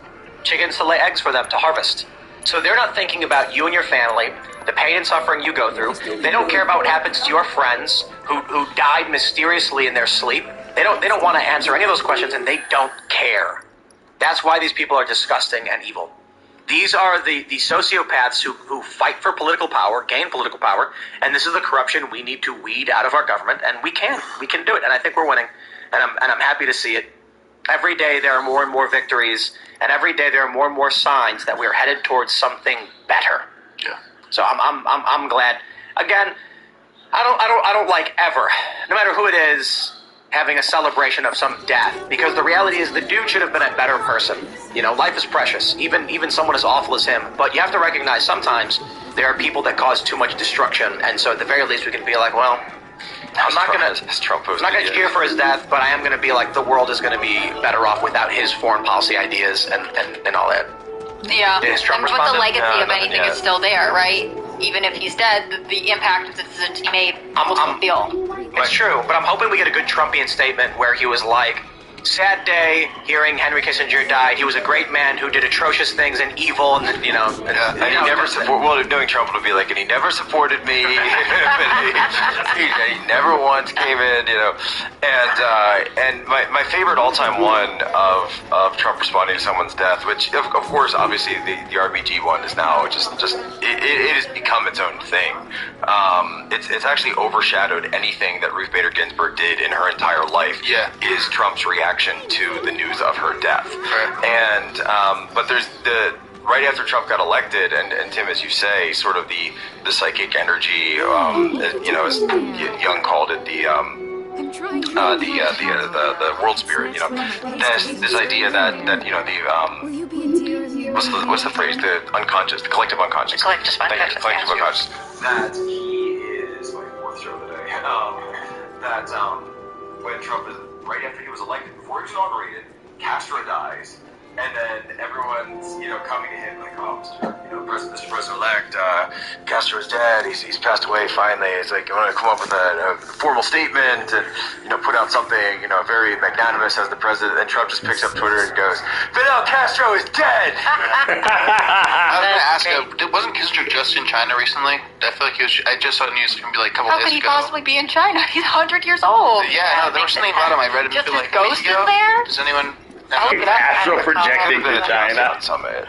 Speaker 20: chickens to lay eggs for them to harvest. So they're not thinking about you and your family, the pain and suffering you go through. They don't care about what happens to your friends who died mysteriously in their sleep. They don't want to answer any of those questions, and they don't care. That's why these people are disgusting and evil. These are the sociopaths who fight for political power, gain political power, and this is the corruption we need to weed out of our government, and we can do it, and I think we're winning, and I'm happy to see it. Every day there are more and more victories, and every day there are more and more signs that we are headed towards something better.
Speaker 21: Yeah.
Speaker 20: So I'm glad. Again, I don't like ever, no matter who it is, having a celebration of some death, because the reality is the dude should have been a better person. Life is precious, even someone as awful as him. But you have to recognize sometimes there are people that cause too much destruction, and so at the very least we can be like, well, I'm not gonna cheer for his death, but I am gonna be like, the world is gonna be better off without his foreign policy ideas and all that.
Speaker 1: Yeah,
Speaker 20: Is Trump
Speaker 1: and but the
Speaker 20: responded?
Speaker 1: legacy of anything is still there, right? Even if he's dead, the impact of the decisions he made will still feel.
Speaker 20: It's true, but I'm hoping we get a good Trumpian statement where he was like, sad day hearing Henry Kissinger died. He was a great man who did atrocious things and evil, and
Speaker 10: and he never knowing Trump would be like, and he never supported me, he never once came in, and my favorite all-time one of Trump responding to someone's death, which of course obviously the RBG one is now just it has become its own thing. It's actually overshadowed anything that Ruth Bader Ginsburg did in her entire life. Is Trump's reaction to the news of her death. And but there's right after Trump got elected, and Tim, as you say, sort of the psychic energy, as Young called it, the world spirit, this idea that what's the phrase, the unconscious, the collective unconscious,
Speaker 5: Collective unconscious.
Speaker 10: That he is my fourth show of the day. When Trump is right after he was elected, before he was inaugurated, Castro dies, and then everyone's coming to him like, oh, Mr. President-elect, Castro is dead. He's passed away finally. It's like, you want to come up with a formal statement and put out something very magnanimous as the president. And Trump just picks up Twitter and goes, Fidel Castro is dead.
Speaker 21: I was gonna ask, wasn't Kissinger just in China recently? I feel like I just saw news maybe like a couple
Speaker 1: How
Speaker 21: days
Speaker 1: could he
Speaker 21: ago.
Speaker 1: possibly be in China? He's 100 years old.
Speaker 21: Yeah, no, there was something about him I read it
Speaker 1: Just
Speaker 21: maybe
Speaker 1: his
Speaker 21: like a week
Speaker 1: ghost
Speaker 21: ago.
Speaker 1: is there?
Speaker 21: Does anyone?
Speaker 10: Castro projecting to China summit.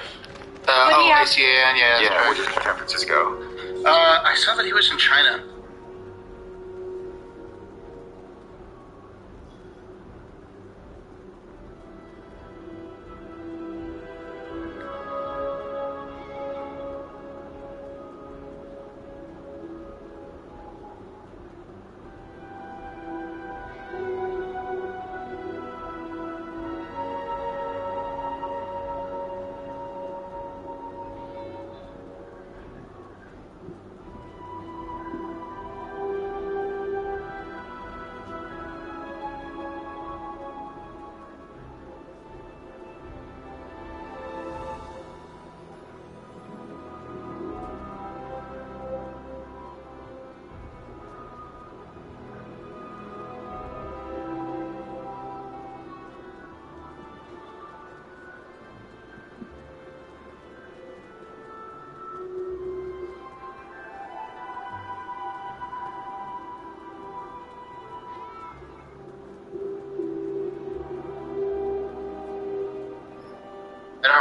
Speaker 21: ACAN,
Speaker 10: yeah, which is in San Francisco.
Speaker 21: I saw that he was in China.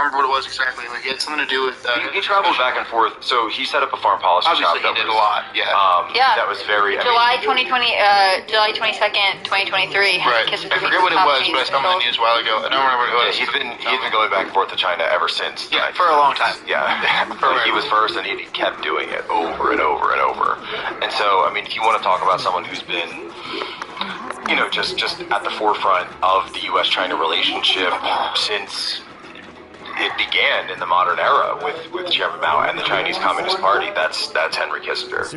Speaker 4: don't remember what it was exactly. Like, it had something to do with...
Speaker 21: He traveled back and forth, so he set up a foreign policy
Speaker 4: obviously
Speaker 21: shop.
Speaker 4: he did a lot, yeah.
Speaker 1: Yeah.
Speaker 21: That was very...
Speaker 1: July 2020, July 22nd, 2023.
Speaker 4: Right. I forget what it was, but I saw it on the news a while ago. I don't remember what it was.
Speaker 21: He's been going back and forth to China ever since.
Speaker 4: Yeah, for a long time.
Speaker 21: Yeah. He was first, and he kept doing it over and over and over. And so, I mean, if you want to talk about someone who's been... just at the forefront of the U.S.-China relationship since it began in the modern era with Chairman Mao and the Chinese Communist Party. That's Henry Kissinger,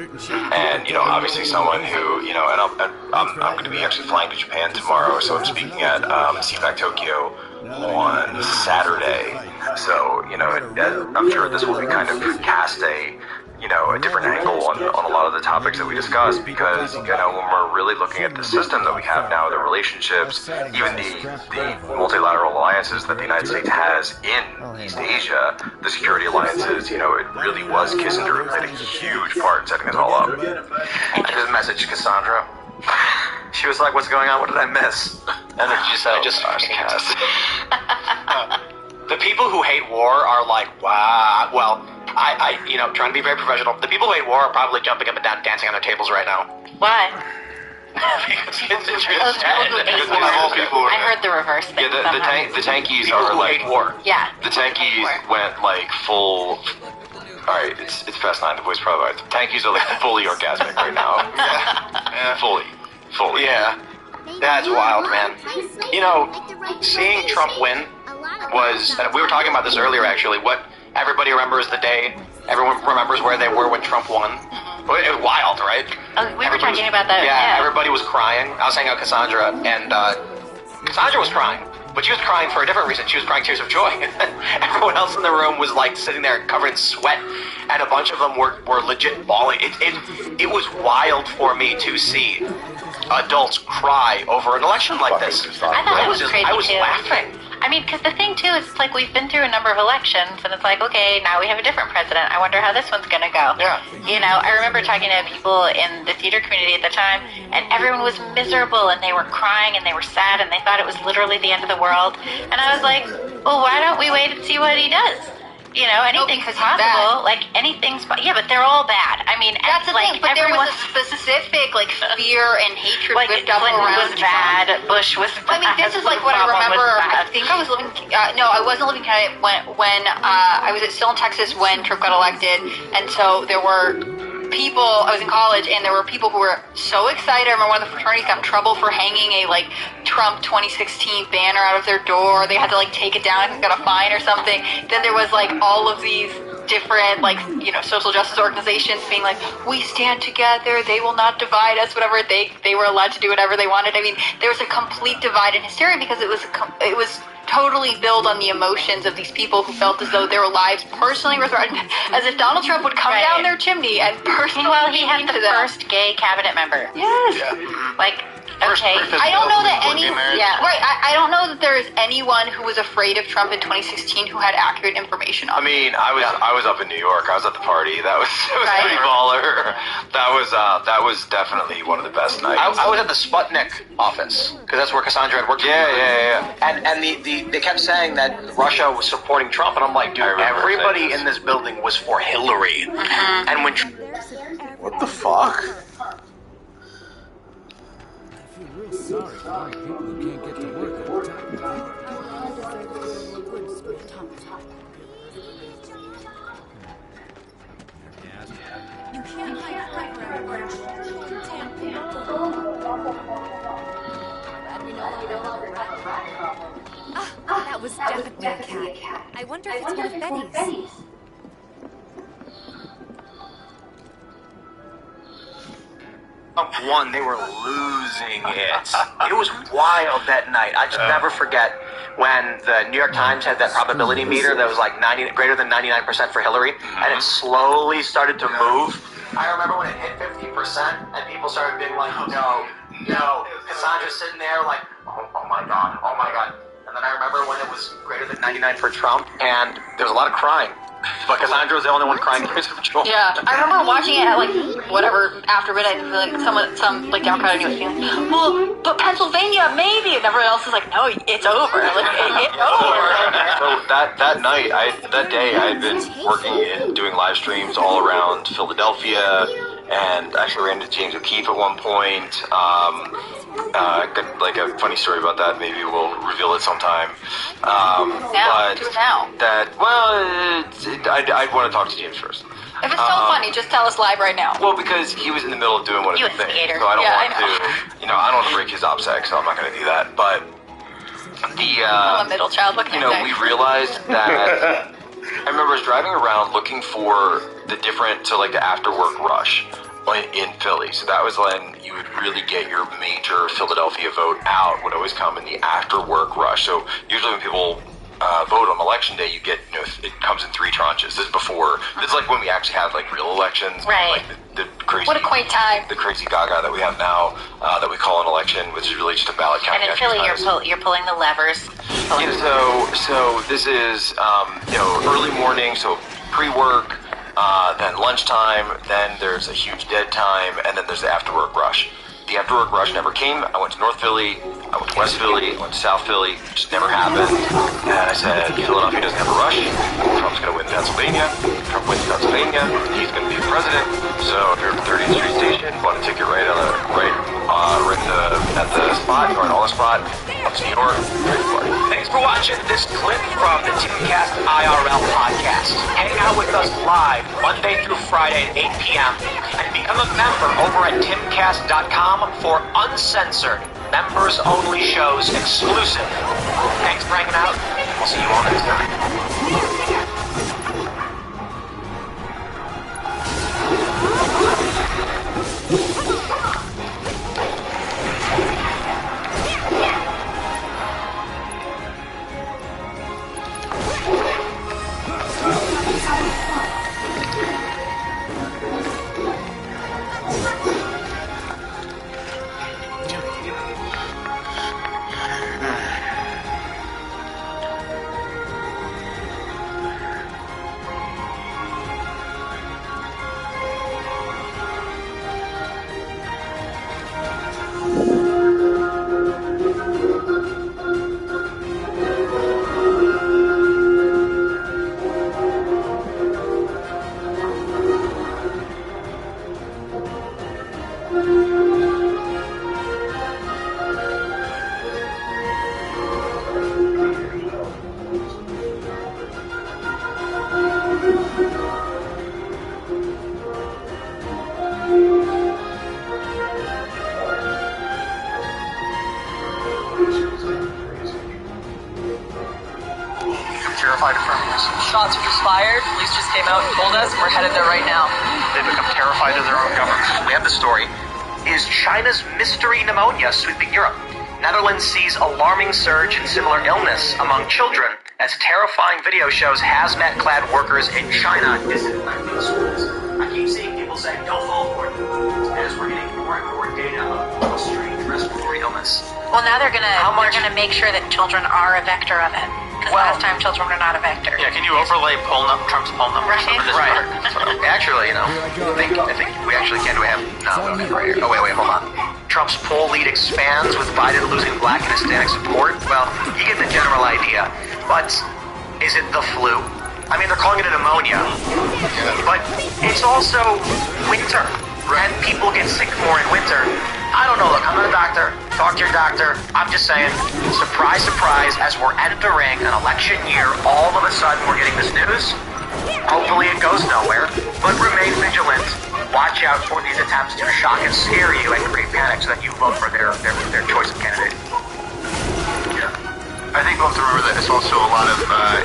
Speaker 21: and obviously someone who and I'm going to be actually flying to Japan tomorrow, so I'm speaking at CPAC Tokyo on Saturday. So I'm sure this will be kind of cast a different angle on a lot of the topics that we discussed, because when we're really looking at the system that we have now, the relationships, even the multilateral alliances that the United States has in East Asia, the security alliances, it really was Kissinger who played a huge part in setting this all up. I just messaged Cassandra. She was like, "What's going on? What did I miss?" And then she said,
Speaker 20: The people who hate war are like, wow. Well, I trying to be very professional. The people who hate war are probably jumping up and down, dancing on their tables right now.
Speaker 1: Why?
Speaker 20: Because
Speaker 1: I heard the reverse thing.
Speaker 21: Yeah, the tankies
Speaker 20: people
Speaker 21: are
Speaker 20: who
Speaker 21: like
Speaker 20: hate war.
Speaker 1: Yeah.
Speaker 21: The tankies went like full. Alright, it's Fast 9, the voice probably. The tankies are like fully orgasmic right now. Yeah. Fully.
Speaker 20: Yeah. That's wild, man. Seeing Trump win was, and we were talking about this earlier actually, what everybody remembers the day, everyone remembers where they were when Trump won. It was wild, right?
Speaker 1: We were talking about that.
Speaker 20: Yeah, everybody was crying. I was hanging out with Cassandra, and Cassandra was crying. But she was crying for a different reason. She was crying tears of joy. Everyone else in the room was like sitting there covered in sweat, and a bunch of them were legit bawling. It was wild for me to see adults cry over an election like this.
Speaker 1: I thought it was crazy
Speaker 20: I was
Speaker 1: too.
Speaker 20: laughing.
Speaker 1: I mean, because the thing too is, it's like we've been through a number of elections, and it's like, okay, now we have a different president. I wonder how this one's gonna go.
Speaker 20: Yeah.
Speaker 1: I remember talking to people in the theater community at the time, and everyone was miserable, and they were crying, and they were sad, and they thought it was literally the end of the world. And I was like, well, why don't we wait and see what he does? Anything's possible. Like, anything's... Yeah, but they're all bad. I mean,
Speaker 2: that's the thing. But there was a specific, fear and hatred whipped up
Speaker 1: Clinton
Speaker 2: around
Speaker 1: was bad. Bush was bad.
Speaker 2: I mean, this is like what I remember. I think I was living... no, I wasn't living in Connecticut when I was still in Texas when Trump got elected. And so there were people... I was in college, and there were people who were so excited. I remember one of the fraternities got in trouble for hanging a, Trump 2016 banner out of their door. They had to, take it down. I think got a fine or something. Then there was, all of these different, social justice organizations being like, we stand together, they will not divide us, whatever. They were allowed to do whatever they wanted. I mean, there was a complete divide in hysteria because it was totally built on the emotions of these people who felt as though their lives personally were threatened, as if Donald Trump would come down their chimney and personally...
Speaker 1: Well, he had the first gay cabinet member.
Speaker 2: Yes.
Speaker 1: Yeah. Okay.
Speaker 2: I don't know that any...
Speaker 1: Yeah.
Speaker 2: Right, I don't know that there is anyone who was afraid of Trump in 2016 who had accurate information on
Speaker 21: I mean, I was up in New York. I was at the party. That was pretty baller. That was definitely one of the best nights.
Speaker 20: I was at the Sputnik office because that's where Cassandra had worked.
Speaker 21: Yeah.
Speaker 20: And they kept saying that Russia was supporting Trump, and I'm like, dude, everybody in this building was for Hillary.
Speaker 1: Mm-hmm.
Speaker 20: And when
Speaker 4: what the fuck?
Speaker 11: Sorry for all the people who can't get to work at
Speaker 7: You can't hide forever, Orange. That was definitely a cat. I wonder if it's one of Betty's.
Speaker 20: One, they were losing it. It was wild that night. I just never forget when the New York Times had that probability meter that was greater than 99% for Hillary, and it slowly started to move. I remember when it hit 50%, and people started being like, no. Cassandra's sitting there like, oh my God. And then I remember when it was greater than 99 for Trump, and there was a lot of crying. But Cassandra's the only one crying praise for Joel.
Speaker 2: Yeah, I remember watching it at like whatever after midnight. And like some like Democrat I knew was feeling, well, but Pennsylvania maybe, and everyone else is like, no, it's over. Like it's over.
Speaker 21: So that night, that day, I had been working and doing live streams all around Philadelphia, and actually ran into James O'Keefe at one point. Like a funny story about that. Maybe we'll reveal it sometime. But
Speaker 2: just now.
Speaker 21: I'd want to talk to James first.
Speaker 2: If it's so funny, just tell us live right now.
Speaker 21: Well, because he was in the middle of doing one of the things, so I don't want to. I don't want to break his OPSEC, so I'm not going to do that. But
Speaker 2: I'm a middle child. What can I say?
Speaker 21: we realized that. I remember I was driving around looking for the after work rush in Philly. So that was when you would really get your major Philadelphia vote out, would always come in the after work rush. So usually when people vote on election day, you get, it comes in 3 tranches. This is before, this is like when we actually have like real elections.
Speaker 2: Right.
Speaker 21: Like the crazy,
Speaker 2: what a quaint time.
Speaker 21: The crazy gaga that we have now, that we call an election, which is really just a ballot count.
Speaker 1: And in Philly, you're pulling the levers.
Speaker 21: So this is, early morning, so pre-work, then lunchtime, then there's a huge dead time, and then there's the after-work rush. The after-work rush never came. I went to North Philly, I went to West Philly, I went to South Philly. It just never happened. And I said, Philadelphia doesn't have a rush. Trump's going to win Pennsylvania. Trump wins Pennsylvania. He's going to be the president. So if you're at the 30th Street Station, bought a ticket right at the spot, or on the spot. Up to New York.
Speaker 20: Thanks for watching this clip from the Timcast IRL podcast. Hang out with us live Monday through Friday at 8 p.m. and become a member over at timcast.com for uncensored, members-only shows exclusive. Thanks for hanging out. We'll see you all next time.
Speaker 18: Terrified of friendlies.
Speaker 19: Shots were fired. Police just came out and told us, and we're headed there right now.
Speaker 18: They've become terrified of their own government.
Speaker 20: We have the story. Is China's mystery pneumonia sweeping Europe? Netherlands sees alarming surge in similar illness among children as terrifying video shows hazmat-clad workers in China disinfecting schools. I keep seeing people say, don't fall for it, as we're getting more and more data of a strange respiratory illness.
Speaker 1: Well, now they're gonna make sure that children are a vector of it. Because last time children were not a vector.
Speaker 18: Yeah, can you overlay Trump's poll numbers over this
Speaker 20: Right.
Speaker 18: part?
Speaker 20: Actually, I think we actually can. Do we have? No, right here. Oh, wait, hold on. Trump's poll lead expands with Biden losing Black and Hispanic support. Well, you get the general idea. But is it the flu? I mean, they're calling it a pneumonia. But it's also winter. And people get sick more in winter. I don't know, look, I'm not a doctor. Talk to your doctor. I'm just saying, surprise, surprise, as we're entering an election year, all of a sudden we're getting this news. Hopefully it goes nowhere, but remain vigilant. Watch out for these attempts to shock and scare you and create panic so that you vote for their choice of candidate.
Speaker 6: Yeah. I think we'll have to remember that there's also a lot of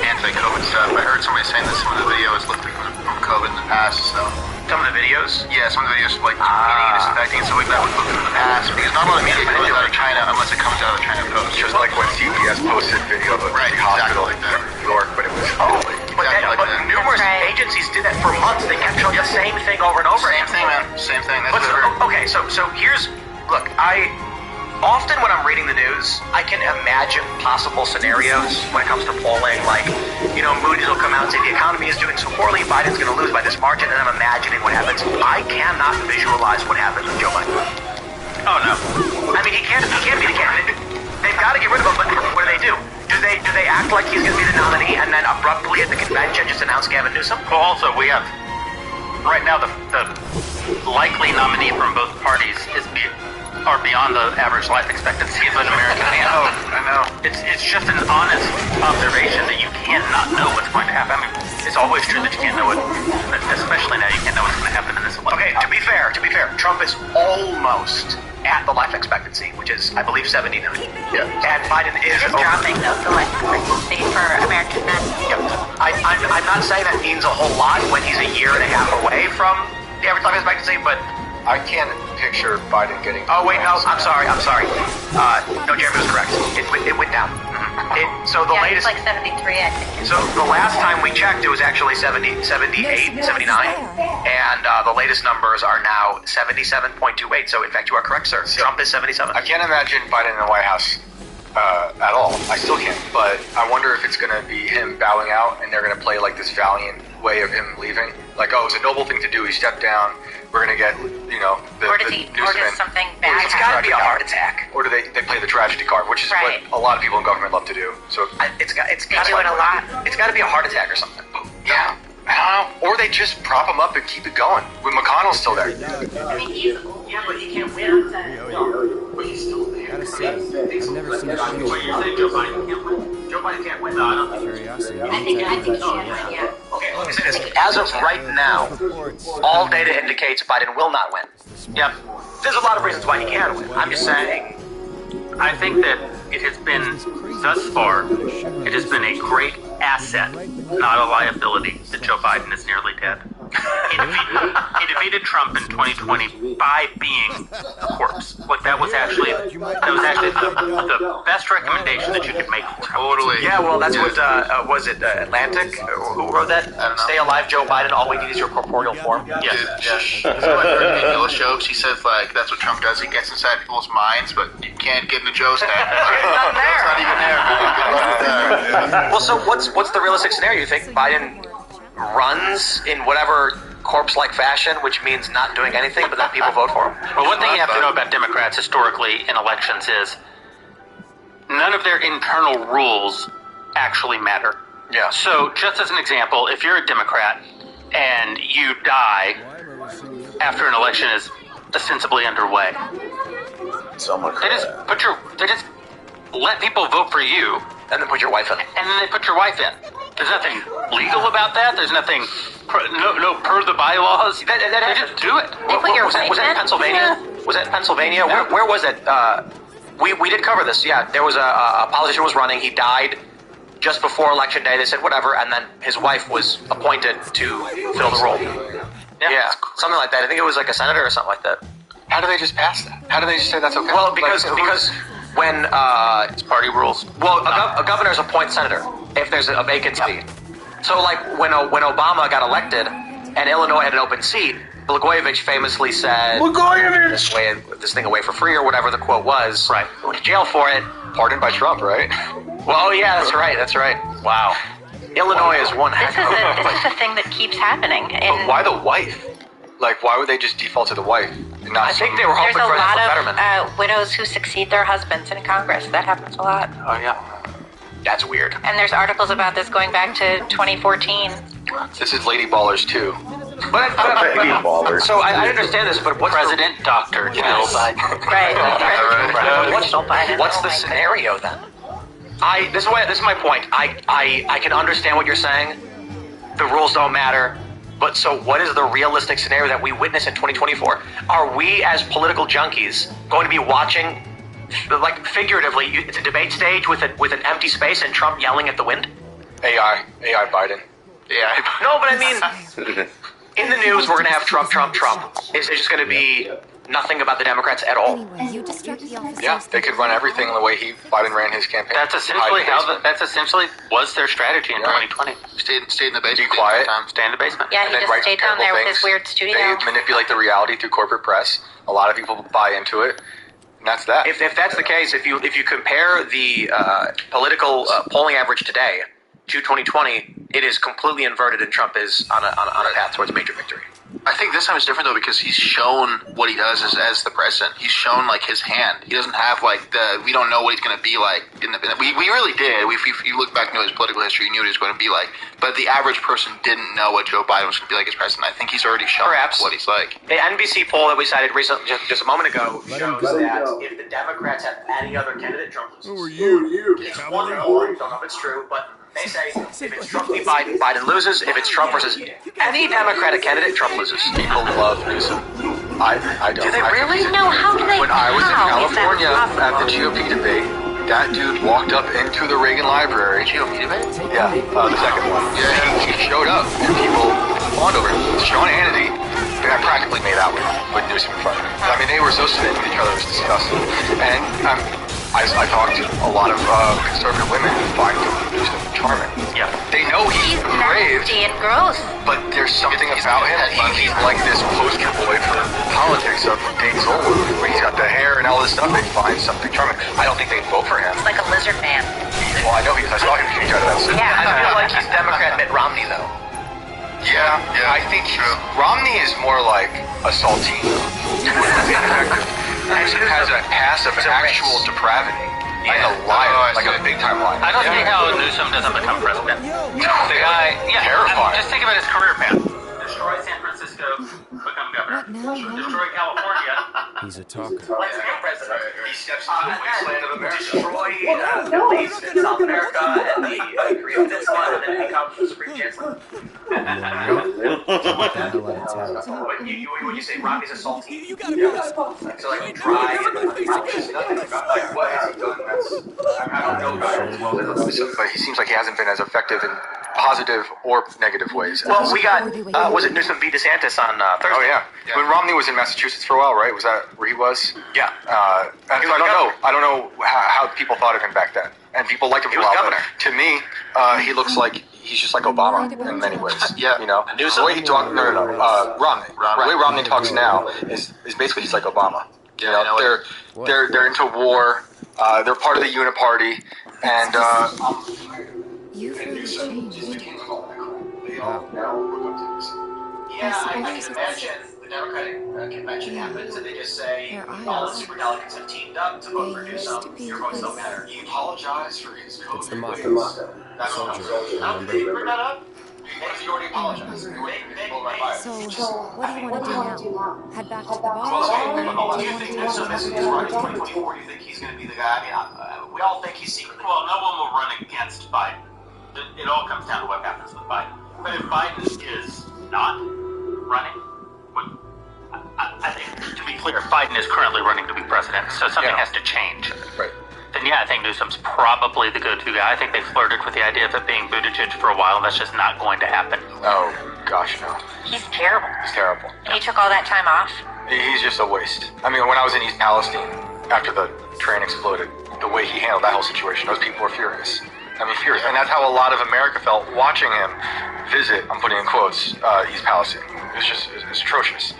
Speaker 6: anti-COVID stuff. I heard somebody saying that some of the videos looked like from COVID in the past, so...
Speaker 20: Some of the videos?
Speaker 6: Yeah, some of the videos like eating, disinfecting, and stuff like that would look in the past, because not a lot of media comes out of China unless it comes out of the China Post.
Speaker 10: Just like when CBS posted video of the hospital in New York, but it was
Speaker 20: But numerous agencies did that for months. They kept showing the same thing over and over.
Speaker 6: Same thing, man. Same thing. That's
Speaker 20: okay, so here's... Look, often when I'm reading the news, I can imagine possible scenarios when it comes to polling. Like, Moody's will come out and say the economy is doing so poorly, Biden's going to lose by this margin, and I'm imagining what happens. I cannot visualize what happens with Joe Biden.
Speaker 18: Oh no.
Speaker 20: I mean, he can't be the candidate. They've got to get rid of him, but what do? Do they act like he's going to be the nominee and then abruptly at the convention just announce Gavin Newsom?
Speaker 18: Well, also, we have, right now, the likely nominee from both parties are beyond the average life expectancy of an American man.
Speaker 20: I know.
Speaker 18: It's just an honest observation that you cannot know what's going to happen. I mean, it's always true that you can't know it, but especially now you can't know what's going to happen in this election.
Speaker 20: Okay, to be fair, Trump is almost at the life expectancy, which is, I believe, 79. Yeah. And Biden is
Speaker 1: dropping the life expectancy for American men.
Speaker 20: I'm not saying that means a whole lot when he's a year and a half away from the average life expectancy, but
Speaker 10: I can't picture Biden getting...
Speaker 20: Oh, wait, no, I'm sorry. No, Jeremy was correct. It went down. So the latest...
Speaker 1: It's like 73, I think.
Speaker 20: So the last time we checked, it was actually 78, 79, and the latest numbers are now 77.28. So, in fact, you are correct, sir. Trump is 77.
Speaker 10: I can't imagine Biden in the White House at all. I still can't. But I wonder if it's going to be him bowing out, and they're going to play like this valiant way of him leaving. Like, oh, it's a noble thing to do. He stepped down. We're going to get,
Speaker 1: or does something bad
Speaker 20: It's got to be a heart attack.
Speaker 10: Or do they play the tragedy card, which is what a lot of people in government love to do. So
Speaker 20: it's got
Speaker 1: do it a lot.
Speaker 20: It's got to be a heart attack or something.
Speaker 10: Yeah. I don't know. Or they just prop him up and keep it going. When McConnell's still there.
Speaker 9: Yeah, but he can't win. But he's still there.
Speaker 8: Gotta say, I've never seen a show.
Speaker 9: What you're saying, Joe Biden can't win? Joe Biden can't win. No, I don't think
Speaker 8: Curiosity.
Speaker 1: I think he can win, yeah.
Speaker 20: Okay, let me say this. As of right now, all data indicates Biden will not win.
Speaker 18: Yep.
Speaker 20: There's a lot of reasons why he can win. I'm just saying.
Speaker 18: I think that it has been, thus far, it has been a great asset, not a liability, that Joe Biden is nearly dead. He defeated Trump in 2020 by being a corpse. Like, that was actually the best recommendation that you could make for him.
Speaker 10: Totally.
Speaker 20: Yeah, well, that's what, was it Atlantic? Who wrote that? Stay alive, Joe Biden, all we need is your corporeal form.
Speaker 18: Yes.
Speaker 6: Miller show. She says, like, that's what Trump does. He gets inside people's minds, but you can't get into Joe's head.
Speaker 20: It's not there.
Speaker 6: It's not even there.
Speaker 20: Well, so what's the realistic scenario? You think Biden runs in whatever corpse-like fashion, which means not doing anything, but then people vote for him?
Speaker 18: Well, one thing you have to know about Democrats historically in elections is none of their internal rules actually matter.
Speaker 20: Yeah.
Speaker 18: So, just as an example, if you're a Democrat and you die after an election is ostensibly underway, they just let people vote for you,
Speaker 20: and then put your wife in.
Speaker 18: And then they put your wife in. There's nothing legal about that. There's nothing no per the bylaws. They just do it.
Speaker 20: Was that in Pennsylvania? Yeah. Was that in Pennsylvania? Where was it? We did cover this. Yeah, there was a politician was running. He died just before election day. They said whatever, and then his wife was appointed to fill the role. Yeah, something like that. I think it was like a senator or something like that.
Speaker 10: How do they just pass that? How do they just say that's okay?
Speaker 20: Well, because when
Speaker 18: it's party rules.
Speaker 20: Well, a governor's appoint senator if there's a vacant seat. So, like when Obama got elected and Illinois had an open seat, Blagojevich famously said, "This thing away for free," or whatever the quote was.
Speaker 18: Right.
Speaker 20: Went to jail for it.
Speaker 10: Pardoned by Trump, right?
Speaker 20: Well, yeah, that's right. That's right. Wow. Illinois is one heck of a
Speaker 1: This is the thing that keeps happening.
Speaker 10: But why the wife? Like, why would they just default to the wife? And not
Speaker 20: I think they were hoping
Speaker 1: There's a
Speaker 20: for
Speaker 1: lot
Speaker 20: Fetterman.
Speaker 1: of widows who succeed their husbands in Congress. That happens a lot.
Speaker 18: Oh, yeah.
Speaker 20: That's weird.
Speaker 1: And there's articles about this going back to 2014.
Speaker 10: This is Lady Ballers, too.
Speaker 20: But so I understand this, but what's
Speaker 18: President Dr. Jill Biden.
Speaker 1: Right.
Speaker 20: What's the scenario then? This is my point. I can understand what you're saying. The rules don't matter. But so what is the realistic scenario that we witness in 2024? Are we as political junkies going to be watching, like figuratively, it's a debate stage with an empty space and Trump yelling at the wind?
Speaker 10: AI Biden.
Speaker 20: Yeah. No, but I mean, in the news we're going to have Trump. Is it just going to be nothing about the Democrats at all?
Speaker 7: Anyway, you distract the officers.
Speaker 10: Yeah, they could run everything the way Biden ran his campaign.
Speaker 18: That's essentially was their strategy in 2020.
Speaker 6: Stay in the basement.
Speaker 10: Be quiet.
Speaker 18: Stay in the basement.
Speaker 1: Yeah, he just stayed down there with his weird studio.
Speaker 10: They manipulate the reality through corporate press. A lot of people buy into it.
Speaker 21: And that's that.
Speaker 20: If that's the case, if you compare the political polling average today to 2020, it is completely inverted, and Trump is on a path towards major victory.
Speaker 6: I think this time is different though because he's shown what he does as the president. He's shown like his hand. He doesn't have like we don't know what he's going to be like. We really did. If you look back into his political history, you knew what he was going to be like. But the average person didn't know what Joe Biden was going to be like as president. I think he's already shown what he's like.
Speaker 20: The NBC poll that we cited recently, just a moment ago, shows that if the Democrats have any other candidate, Trump loses.
Speaker 8: Who are you?
Speaker 20: It's 1-4. Don't know if it's true, but they say if it's Trump v. Biden, Biden loses. If it's Trump versus any Democratic candidate, Trump loses.
Speaker 21: People love Newsom. I don't.
Speaker 1: Do they really? No, how do they?
Speaker 21: When I was in
Speaker 1: how
Speaker 21: California at the GOP debate, that dude walked up into the Reagan Library.
Speaker 6: GOP debate?
Speaker 21: Yeah, the second one. Yeah, he showed up, and people fawned over him. Sean Hannity, I practically made out with Newsom in front of me. I mean, they were so smitten with each other, it was disgusting. And I talked to a lot of conservative women who find Newsom charming.
Speaker 20: Yeah.
Speaker 21: They know he's brave,
Speaker 1: nasty and gross.
Speaker 21: but there's something about him. He's like this poster boy for politics of days old. When he's got the hair and all this stuff, they find something charming. I don't think they'd vote for him.
Speaker 1: It's like a lizard man.
Speaker 21: Well, I know he is. I saw him change out of that suit.
Speaker 20: Yeah, I feel like he's Democrat Mitt Romney, though.
Speaker 21: Yeah, I think Romney is more like a saltine. He has a past of actual depravity. Like a liar, like a big-time liar.
Speaker 18: I don't see how Newsom doesn't become president.
Speaker 20: The guy,
Speaker 21: terrifying.
Speaker 18: Just think about his career path. Destroy San Francisco, become governor. Destroy California.
Speaker 8: He's a talker.
Speaker 18: Let's be president.
Speaker 9: He steps into the wasteland of America. Destroy the Middle East and South America and the Korean Peninsula, and then becomes the Supreme Chancellor. When you say Romney's a salty, you gotta be so like dry and nothing. Like what has he done? I don't know.
Speaker 21: But he seems like he hasn't been as effective in positive or negative ways.
Speaker 20: well, we got, was it Newsom v. DeSantis on Thursday?
Speaker 21: Oh yeah. When Romney was in Massachusetts for a while, right? Was that where he was?
Speaker 20: Yeah.
Speaker 21: And so I don't know how people thought of him back then, and people liked him for a while.
Speaker 20: governor.
Speaker 21: But to me, he looks like he's just like Obama in many ways.
Speaker 6: Yeah.
Speaker 21: You know, the way he talks. No. Romney. The way Romney talks now is basically he's like Obama. You know, they're into war. They're part of the Uniparty, and
Speaker 7: You've really changed.
Speaker 9: Yeah, I can imagine the Democratic convention happens and they just say all the superdelegates have teamed up to vote for Newsom. Your votes don't matter. He apologized for his COVID.
Speaker 8: It's the Mockingbird.
Speaker 9: That's what I'm saying. How did they bring that up? He already apologized.
Speaker 7: So, what do you want to do now? Head back to the bar? Or do you want to do
Speaker 9: So this is running 2024. Do you think he's going to be the guy? I mean, we all think he's secretly.
Speaker 18: Well, no one will run against Biden. It all comes down to what happens with Biden. But if Biden is not running, I think, to be clear, Biden is currently running to be president, so something has to change.
Speaker 21: Right.
Speaker 18: Then I think Newsom's probably the go-to guy. I think they flirted with the idea of it being Buttigieg for a while, and that's just not going to happen.
Speaker 21: Oh gosh, no.
Speaker 1: He's terrible.
Speaker 21: He's terrible.
Speaker 1: And he took all that time off.
Speaker 21: He's just a waste. I mean, when I was in East Palestine after the train exploded, the way he handled that whole situation, those people were furious. I mean, furious. And that's how a lot of America felt watching him visit, I'm putting in quotes, East Palestine. It's atrocious.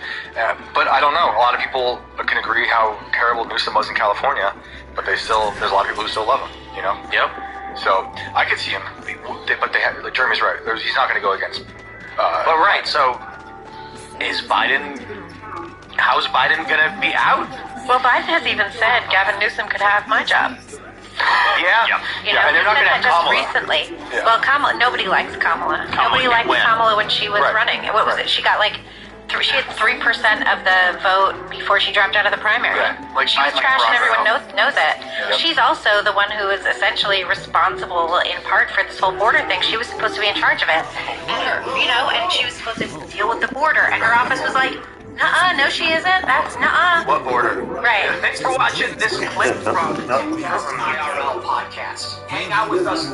Speaker 21: But I don't know. A lot of people can agree how terrible Newsom was in California, but there's a lot of people who still love him, you know?
Speaker 20: Yep.
Speaker 21: So I could see him, but like Jeremy's right. He's not going to go against.
Speaker 20: But right, so how's Biden going to be out?
Speaker 1: Well, Biden has even said Gavin Newsom could have my job.
Speaker 20: Yeah.
Speaker 1: You know,
Speaker 20: And they're not
Speaker 1: he
Speaker 20: going to
Speaker 1: said that
Speaker 20: have
Speaker 1: just
Speaker 20: Kamala.
Speaker 1: recently.
Speaker 21: Yeah.
Speaker 1: Well, nobody likes Kamala. Nobody liked Kamala when she was running. What was it? She got like, she had 3% of the vote before she dropped out of the primary.
Speaker 21: Yeah. Like
Speaker 1: she was trash and everyone knows it.
Speaker 21: Yep.
Speaker 1: She's also the one who is essentially responsible in part for this whole border thing. She was supposed to be in charge of it. And she was supposed to deal with the border. And her office was like, no, she isn't. That's
Speaker 21: What border?
Speaker 1: Right.
Speaker 9: Thanks for watching this clip from the IRL podcast. Hang out with us.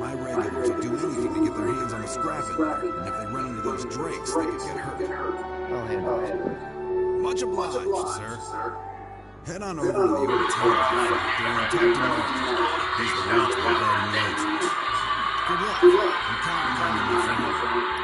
Speaker 8: My regulars will do anything to get their hands on the scrapping. And if they run into those drakes, they could get hurt.
Speaker 15: I'll handle it.
Speaker 8: Much obliged, sir. Head on over to the old town factory and talk to Mark. He's the one that's providing the agents. Good luck. I'm counting on you, my friend.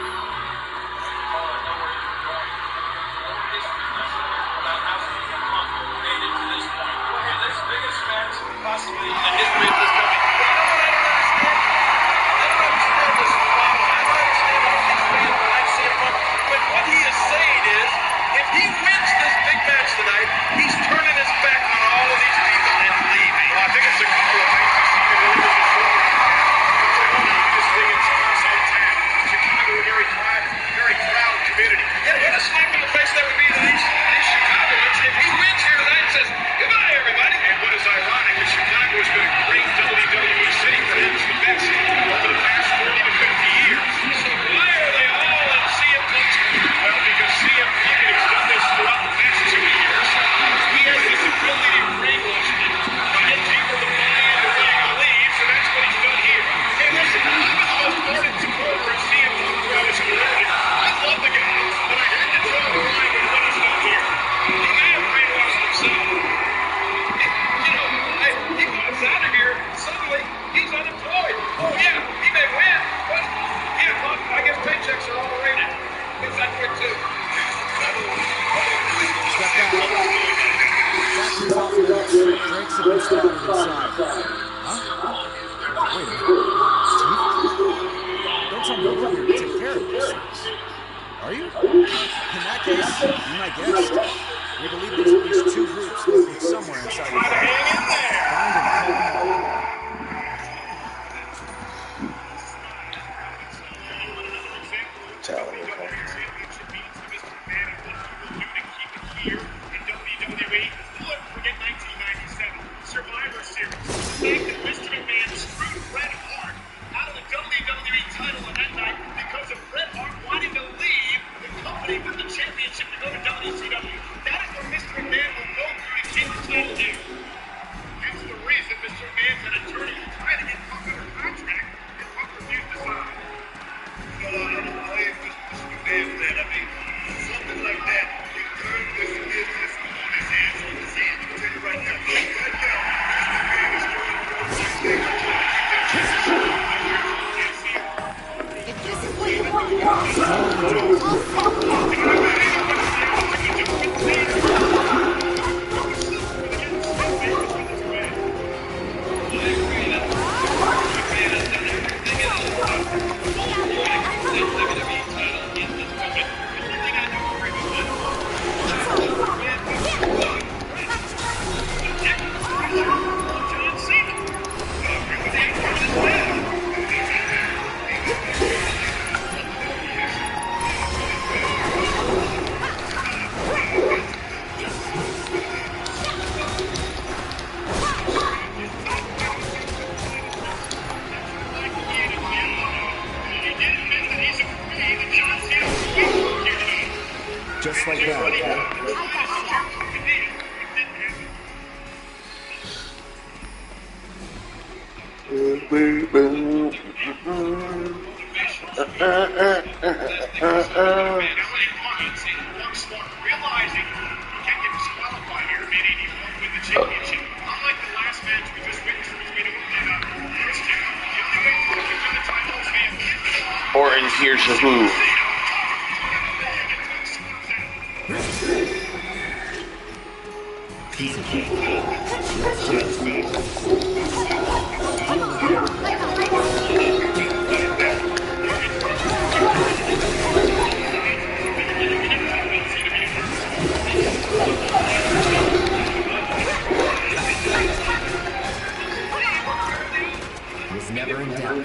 Speaker 8: I'm scattered inside. Huh? Wait a minute. Steve? Don't tell me you're here to take care of these things. Are you? In that case, be my guest. We believe there's at least 2 groups lurking somewhere inside the building. Find and kill them all.
Speaker 4: Survivor Series. The fact that Mr. McMahon screwed Bret Hart out of the WWE title on that night because of Bret Hart wanting to leave the company with the championship to go to WCW. That is what Mr. McMahon will go through to keep the title there. That's the reason Mr. McMahon's an attorney who tried to get Punk under contract and Punk refused to sign. No, I don't blame Mr. McMahon for that. I mean, something like that, you turn this business on his hands. I'll tell you right now.
Speaker 7: If this is what you want, I'll stop
Speaker 8: Just like that.
Speaker 12: Orton here's the move.
Speaker 15: Was never in doubt.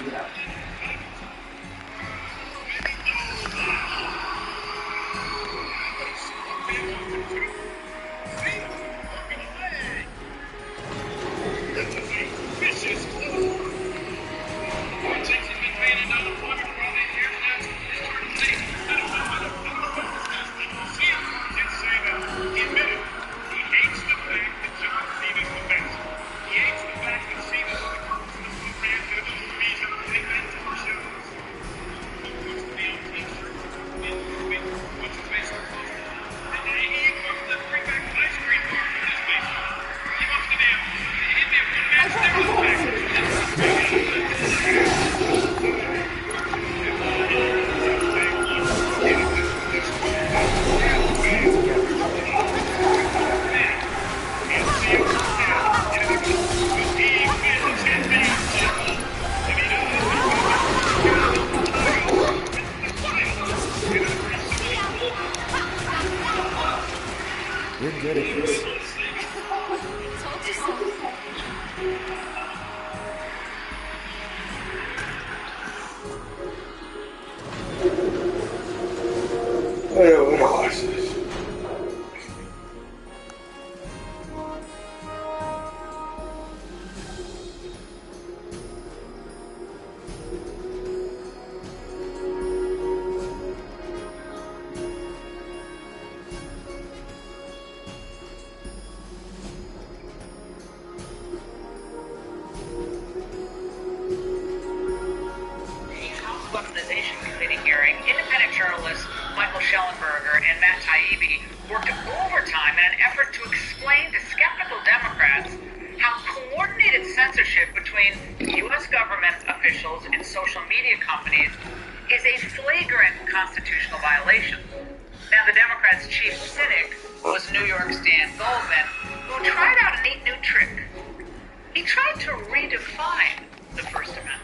Speaker 8: You're good at this.
Speaker 7: Told you so.
Speaker 12: I don't want to watch this.
Speaker 3: Weaponization Committee hearing, independent journalists Michael Schellenberger and Matt Taibbi worked overtime in an effort to explain to skeptical Democrats how coordinated censorship between U.S. government officials and social media companies is a flagrant constitutional violation. Now, the Democrats' chief cynic was New York's Dan Goldman, who tried out a neat new trick.
Speaker 14: to redefine the First Amendment.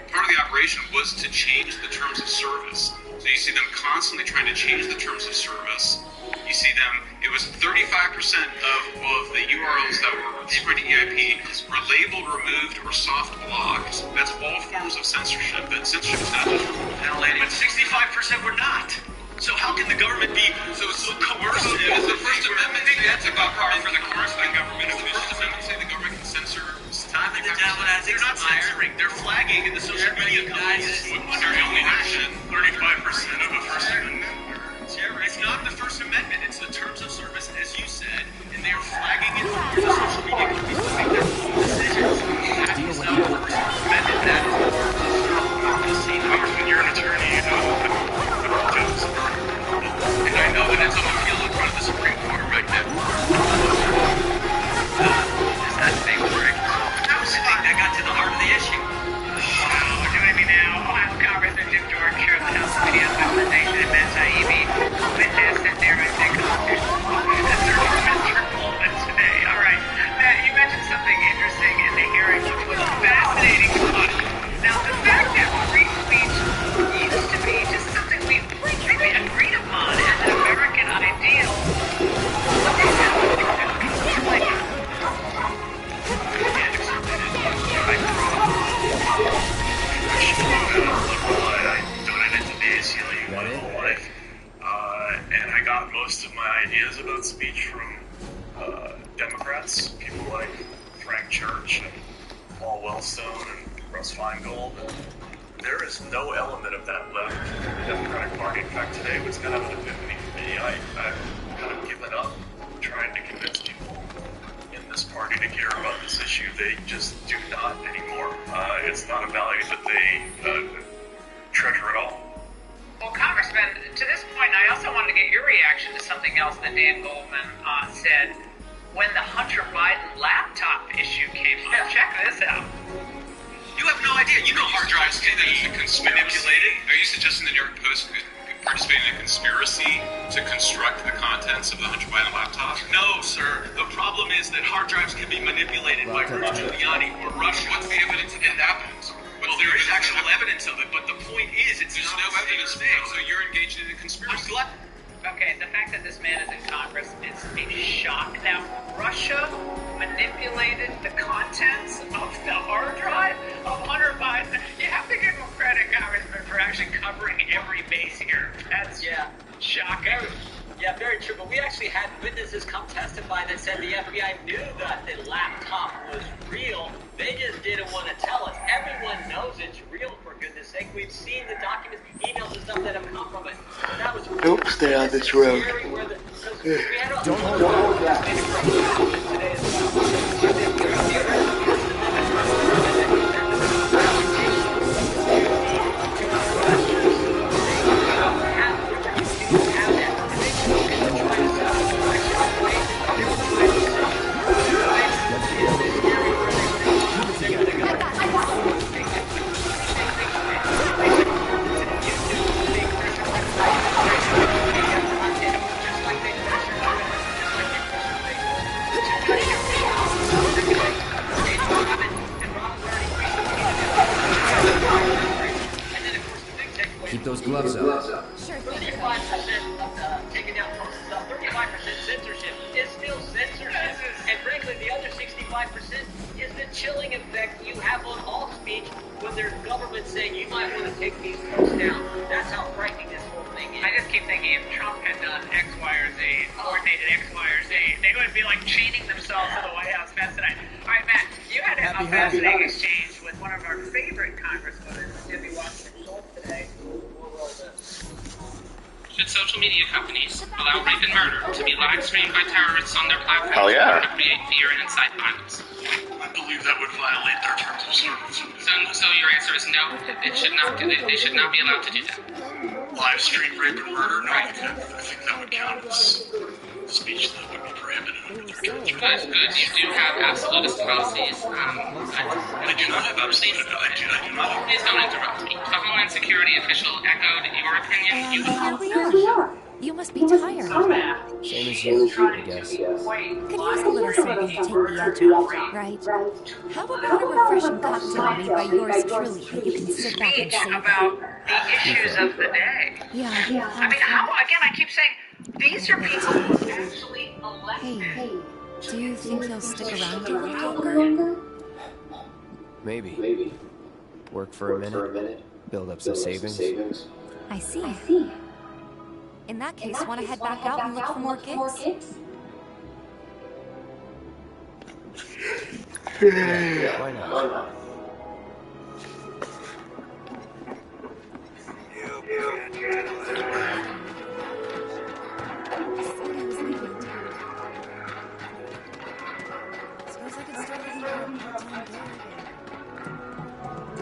Speaker 22: Part of the operation was to change the terms of service. So you see them constantly trying to change the terms of service. You see them, it was 35% of the URLs that were spread to EIP were labeled, removed, or soft blocked. That's all forms of censorship. But censorship is not just penalty.
Speaker 9: But 65% were not. So how can the government be so coercive?
Speaker 22: Is the First Amendment that's about power for the coercing government? Does the First Amendment say the government can censor?
Speaker 9: Time for the devil as they're not censoring. They're flagging in the social media companies.
Speaker 22: Under only action, 35% of the First Amendment.
Speaker 9: It's not the First Amendment. It's the terms of service, as you said, and they are flagging it for the social media companies to make their own decisions. That is not the First Amendment. That is the terms of service.
Speaker 22: Congressman, you're an attorney. You know about jobs.
Speaker 9: And I know that it's on appeal in front of the Supreme Court right now. Is that thing correct? That was the thing that got to the heart of the issue.
Speaker 14: Joining me now, Ohio Congressman Jim Jordan, Chair of the House Committee on Implementation and Taibbi, witness and thereby take Mr. Coleman today. All right. Matt, you mentioned something interesting in the hearing, which was fascinating to us. Now, the fact that free speech used to be just something we completely agreed upon as an American ideal.
Speaker 9: I donated to the ACLU my whole life, and I got most of my ideas about speech from Democrats, people like Frank Church and Paul Wellstone and Russ Feingold. And there is no element of that left in the Democratic Party. In fact, today was kind of an epiphany for me. I've kind of given up trying to convince people in this party to care about this issue. They just do not anymore. It's not a value that they treasure at all.
Speaker 14: Well, Congressman, to this point, I also wanted to get your reaction to something else that Dan Goldman said when the Hunter Biden laptop issue came up. Check this out.
Speaker 22: You have no idea. You know hard drives can be manipulated. Are you suggesting the New York Post could participate in a conspiracy to construct the contents of the Hunter Biden laptop?
Speaker 9: No, sir. The problem is that hard drives can be manipulated by Rudy Giuliani or Russia.
Speaker 22: What's the evidence that that happens?
Speaker 9: Well, there is actual evidence of it, but the point is, it's
Speaker 22: There's
Speaker 9: not
Speaker 22: no evidence,
Speaker 9: thing.
Speaker 22: so you're engaged in a conspiracy.
Speaker 14: Okay, the fact that this man is in Congress is a shock. Now, Russia manipulated the contents of the hard drive of Hunter Biden. You have to give him credit, Congressman, for actually covering every base here. That's shocking.
Speaker 23: Yeah, very true. But we actually had witnesses come testify that said the FBI knew that the laptop was real. They just didn't want to tell us. Everyone knows it's real, for goodness sake. We've seen the documents, emails, and stuff that have come from it. That was
Speaker 12: Don't stay on this road.
Speaker 23: Don't hold
Speaker 15: Keep those gloves up.
Speaker 23: Sure. 35% of taking down posts and stuff, 35% censorship is still censorship. And frankly, the other 65% is the chilling effect you have on all speech when there's government saying you might want to take these posts down. That's how frightening this whole thing is.
Speaker 14: I just keep thinking if Trump had done X, Y, or Z, coordinated X, Y, or Z, they would be like chaining themselves to the White House fence tonight. All right, Matt, you had a fascinating exchange with one of our favorite congresswomen, Debbie Wasserman-Schultz, today.
Speaker 24: Should social media companies allow rape and murder to be live streamed by terrorists on their platforms
Speaker 6: Hell yeah.
Speaker 24: to create fear and incite violence?
Speaker 9: I believe that would violate their terms of service.
Speaker 24: So your answer is no. It should not. They should not be allowed to do that.
Speaker 9: Live stream rape and murder? No, I think that would count as speech that would be prohibited under their country.
Speaker 24: Good. You do have absolutist policies.
Speaker 9: I do not have absolutist. I do not.
Speaker 24: Please don't interrupt me. A Homeland Security official echoed your opinion.
Speaker 16: Here we are.
Speaker 7: You must be tired.
Speaker 15: Same as you, I guess.
Speaker 7: Could use a little something to take the edge off, right? How about a refreshing cocktail made by yours truly that you can sit back and savor?
Speaker 14: About the issues of the day.
Speaker 7: Yeah.
Speaker 14: I mean, how, again, I keep saying, these are people who actually elected.
Speaker 7: Hey, do you think you'll stick around a little longer?
Speaker 15: Maybe. Work for a minute, build up some savings.
Speaker 7: I see. In that case, want to head back out and look for more gigs?
Speaker 15: Why not?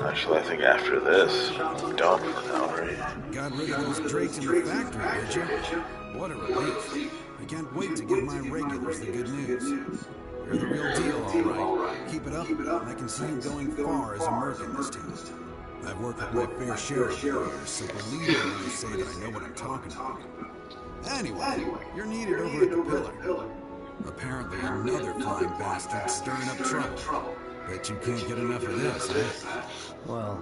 Speaker 12: Actually, I think after this, I'm done for now, right?
Speaker 8: Got rid of those drakes in the factory, did you? What a relief. I can't wait to give my regulars the good news. You're the real deal, all right. Keep it up, and I can see you going far as a merc in this town. I've worked with my fair share of players, so believe me when I say that I know what I'm talking about. Anyway, you're needed over at the Pillar. Apparently another flying bastard stirring up trouble. Bet you can't get enough of this, eh?
Speaker 15: Well...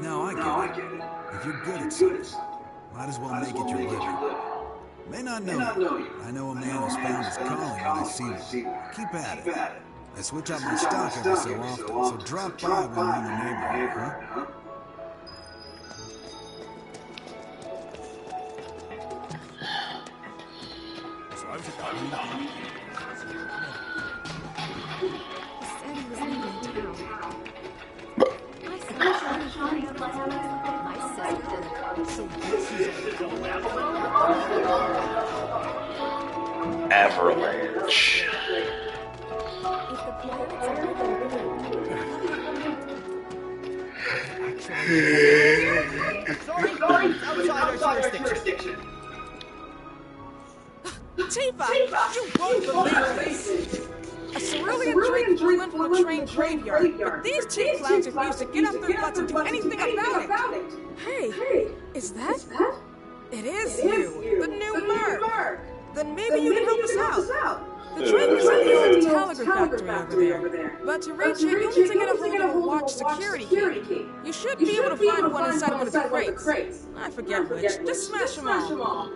Speaker 8: No, I get it. If you're good at something, might as well make it your living. May not know you. I know a man who's found his calling when I see one. Keep at it. I switch out my stock every so often, so drop by when you're in the neighborhood, huh?
Speaker 12: Avalanche.
Speaker 5: Outside our jurisdiction. Tifa, you won't believe this. A cerulean drake flew in from a train graveyard, but these two clowns refuse to get off their butts and do anything about it. Hey, is that? It is you, the new Merc. Then maybe you can help us out. The drake is in the old telegraph factory over there. But to reach it, you need to get a hold of a watch security key. You should be able to find one inside one of the crates. I forget which. Just smash them all.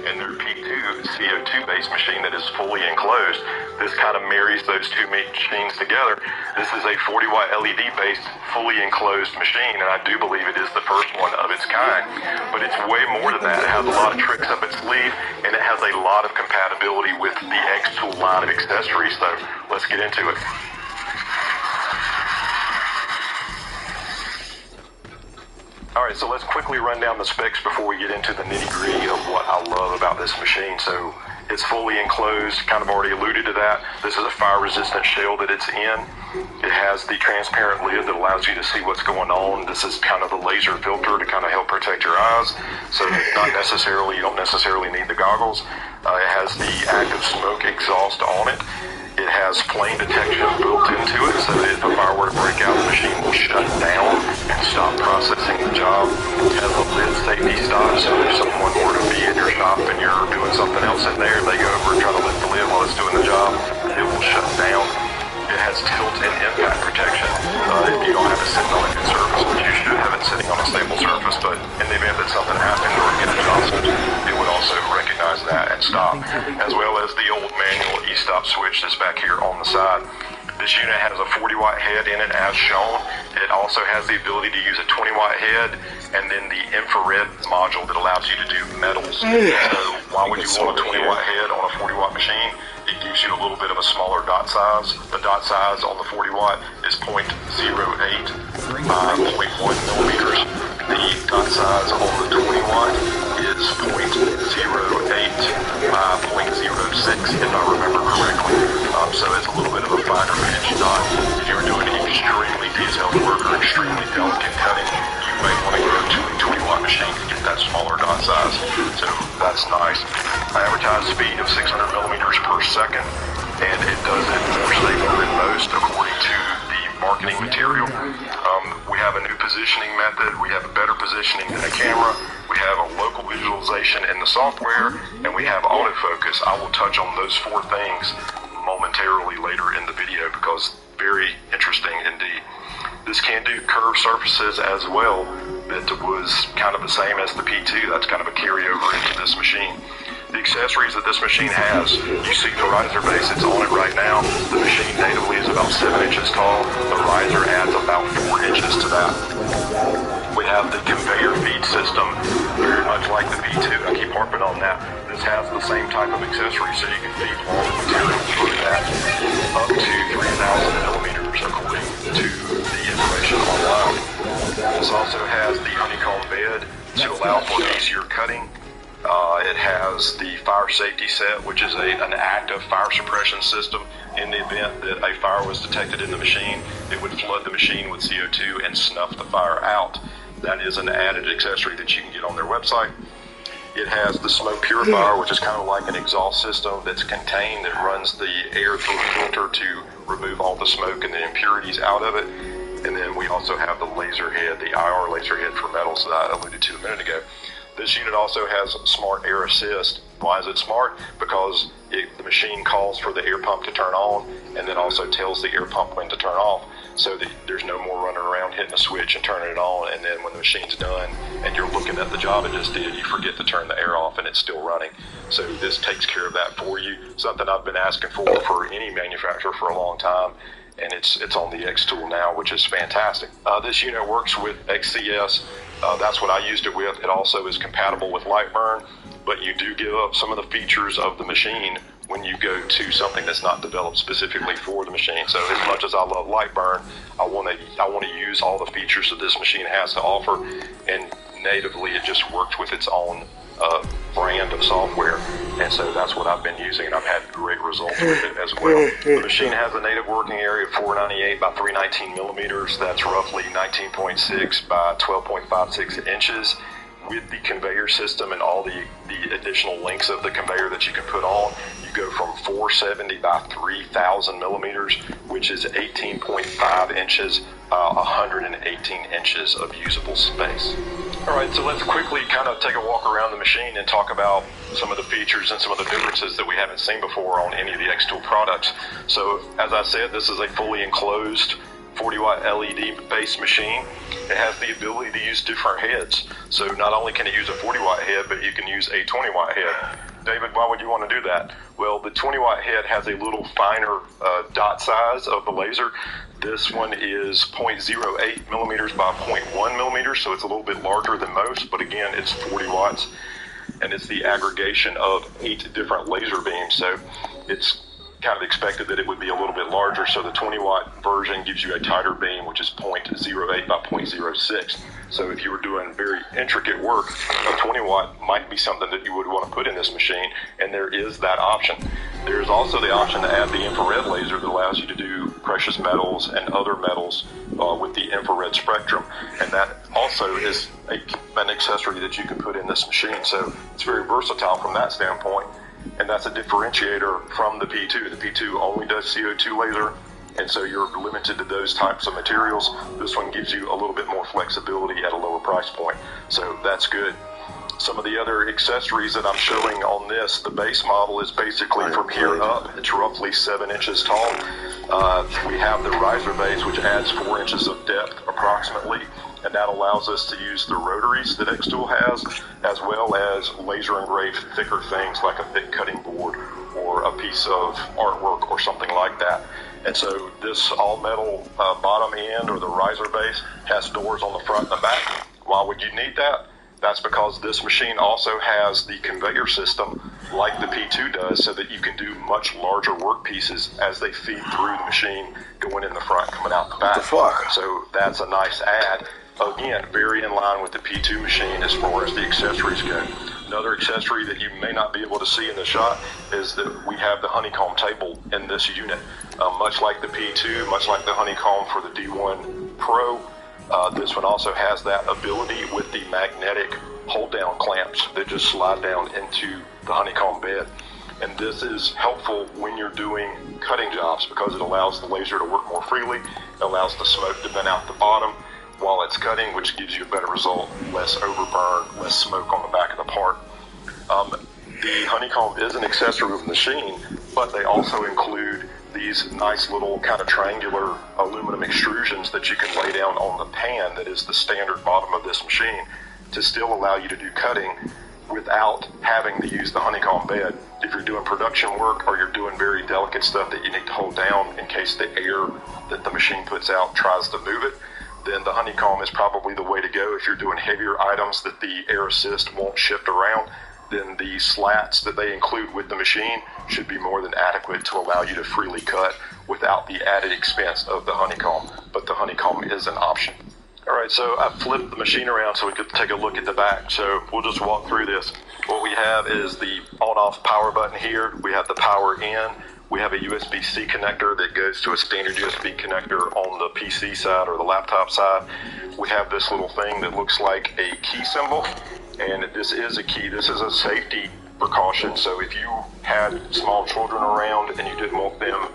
Speaker 10: And their P2 CO2-based machine that is fully enclosed. This kind of marries those two machines together. This is a 40-watt LED-based, fully enclosed machine, and I do believe it is the first one of its kind. But it's way more than that. It has a lot of tricks up its sleeve, and it has a lot of compatibility with the X-Tool line of accessories, so let's get into it. Alright, so let's quickly run down the specs before we get into the nitty-gritty of what I love about this machine. So, it's fully enclosed, kind of already alluded to that. This is a fire-resistant shell that it's in. It has the transparent lid that allows you to see what's going on. This is kind of the laser filter to kind of help protect your eyes. So, you don't necessarily need the goggles. It has the active smoke exhaust on it. It has flame detection built into it, so that if a fire were to break out, the machine will shut down and stop processing the job. It has a lid safety stop, so if someone were to be in your shop and you're doing something else in there, they go over and try to lift the lid while it's doing the job, it will shut down. It has tilt and impact protection. If you don't have it sitting on a good surface, which you should have it sitting on a stable surface, but in the event that something happened or it jostled, it would also recognize that and stop, as well as the old manual e-stop switch that's back here on the side. This unit has a 40-watt head in it as shown. It also has the ability to use a 20-watt head and then the infrared module that allows you to do metals. So why would you want a 20-watt head on a 40-watt machine? It gives you a little bit of a smaller dot size. The dot size on the 40-watt is 0.08 by 0.1 millimeters. The dot size on the 20-watt is 0.08 by 0.06, if I remember correctly. So it's a little bit of a finer
Speaker 2: smaller dot size, so that's nice. Advertised speed of 600 millimeters per second, and it does it more safely than most according to the marketing material. We have a new positioning method. We have a better positioning than a camera. We have a local visualization in the software, and we have autofocus. I will touch on those 4 things momentarily later in the video because very interesting indeed. This can do curved surfaces as well. That was kind of the same as the P2. That's kind of a carryover into this machine. The accessories that this machine has, you see the riser base, it's on it right now. The machine natively is about 7 inches tall. The riser adds about 4 inches to that. We have the conveyor feed system, very much like the P2. I keep harping on that. This has the same type of accessory, so you can feed all the material through that up to 3,000 millimeters according to the information online. This also has the honeycomb bed to allow for easier cutting. It has the fire safety set, which is an active fire suppression system. In the event that a fire was detected in the machine, it would flood the machine with CO2 and snuff the fire out. That is an added accessory that you can get on their website. It has the smoke purifier, which is kind of like an exhaust system that's contained that runs the air through a filter to remove all the smoke and the impurities out of it. And then we also have the laser head, the IR laser head for metals that I alluded to a minute ago. This unit also has smart air assist. Why is it smart? Because the machine calls for the air pump to turn on and then also tells the air pump when to turn off, so that there's no more running around hitting a switch and turning it on, and then when the machine's done and you're looking at the job it just did, you forget to turn the air off and it's still running. So this takes care of that for you. Something I've been asking for any manufacturer for a long time, and it's on the X tool now, which is fantastic. This unit works with XCS. That's what I used it with. It also is compatible with Lightburn, but you do give up some of the features of the machine when you go to something that's not developed specifically for the machine. So as much as I love Lightburn, I want to use all the features that this machine has to offer, and natively it just works with its own brand of software, and so that's what I've been using, and I've had great results with it as well. The machine has a native working area of 498 by 319 millimeters. That's roughly 19.6 by 12.56 inches. With the conveyor system and all the additional links of the conveyor that you can put on, you go from 470 by 3,000 millimeters, which is 18.5 inches, 118 inches of usable space. All right, so let's quickly kind of take a walk around the machine and talk about some of the features and some of the differences that we haven't seen before on any of the X-Tool products. So as I said, this is a fully enclosed 40-watt LED-based machine. It has the ability to use different heads. So not only can it use a 40-watt head, but you can use a 20-watt head. David, why would you want to do that? Well, the 20-watt head has a little finer dot size of the laser. This one is 0.08 millimeters by 0.1 millimeters, so it's a little bit larger than most, but again, it's 40 watts, and it's the aggregation of 8 different laser beams, so it's kind of expected that it would be a little bit larger. So the 20-watt version gives you a tighter beam, which is 0.08 by 0.06. So if you were doing very intricate work, a 20-watt might be something that you would want to put in this machine, and there is that option. There is also the option to add the infrared laser that allows you to do precious metals and other metals with the infrared spectrum, and that also is an accessory that you can put in this machine. So it's very versatile from that standpoint. And that's a differentiator from the P2. The P2 only does CO2 laser, and so you're limited to those types of materials. This one gives you a little bit more flexibility at a lower price point, so that's good. Some of the other accessories that I'm showing on this, the base model is basically from here up. It's roughly 7 inches tall. We have the riser base, which adds 4 inches of depth approximately, and that allows us to use the rotaries that X-Tool has, as well as laser engraved thicker things like a thick cutting board or a piece of artwork or something like that. And so this all metal bottom end, or the riser base, has doors on the front and the back. Why would you need that? That's because this machine also has the conveyor system like the P2 does, so that you can do much larger work pieces as they feed through the machine, going in the front, coming out the back. So that's a nice add. Again, very in line with the P2 machine as far as the accessories go. Another accessory that you may not be able to see in the shot is that we have the honeycomb table in this unit. Much like the P2, much like the honeycomb for the D1 Pro, This one also has that ability with the magnetic hold-down clamps that just slide down into the honeycomb bed. And this is helpful when you're doing cutting jobs because it allows the laser to work more freely, it allows the smoke to vent out the bottom while it's cutting, which gives you a better result, less overburn, less smoke on the back of the part. The honeycomb is an accessory of the machine, but they also include these nice little kind of triangular aluminum extrusions that you can lay down on the pan that is the standard bottom of this machine to still allow you to do cutting without having to use the honeycomb bed. If you're doing production work or you're doing very delicate stuff that you need to hold down in case the air that the machine puts out tries to move it, then the honeycomb is probably the way to go. If you're doing heavier items that the air assist won't shift around, then the slats that they include with the machine should be more than adequate to allow you to freely cut without the added expense of the honeycomb. But the honeycomb is an option. All right, so I flipped the machine around so we could take a look at the back. So we'll just walk through this. What we have is the on-off power button here. We have the power in. We have a USB-C connector that goes to a standard USB connector on the PC side or the laptop side. We have this little thing that looks like a key symbol, and this is a key. This is a safety precaution. So if you had small children around and you didn't want them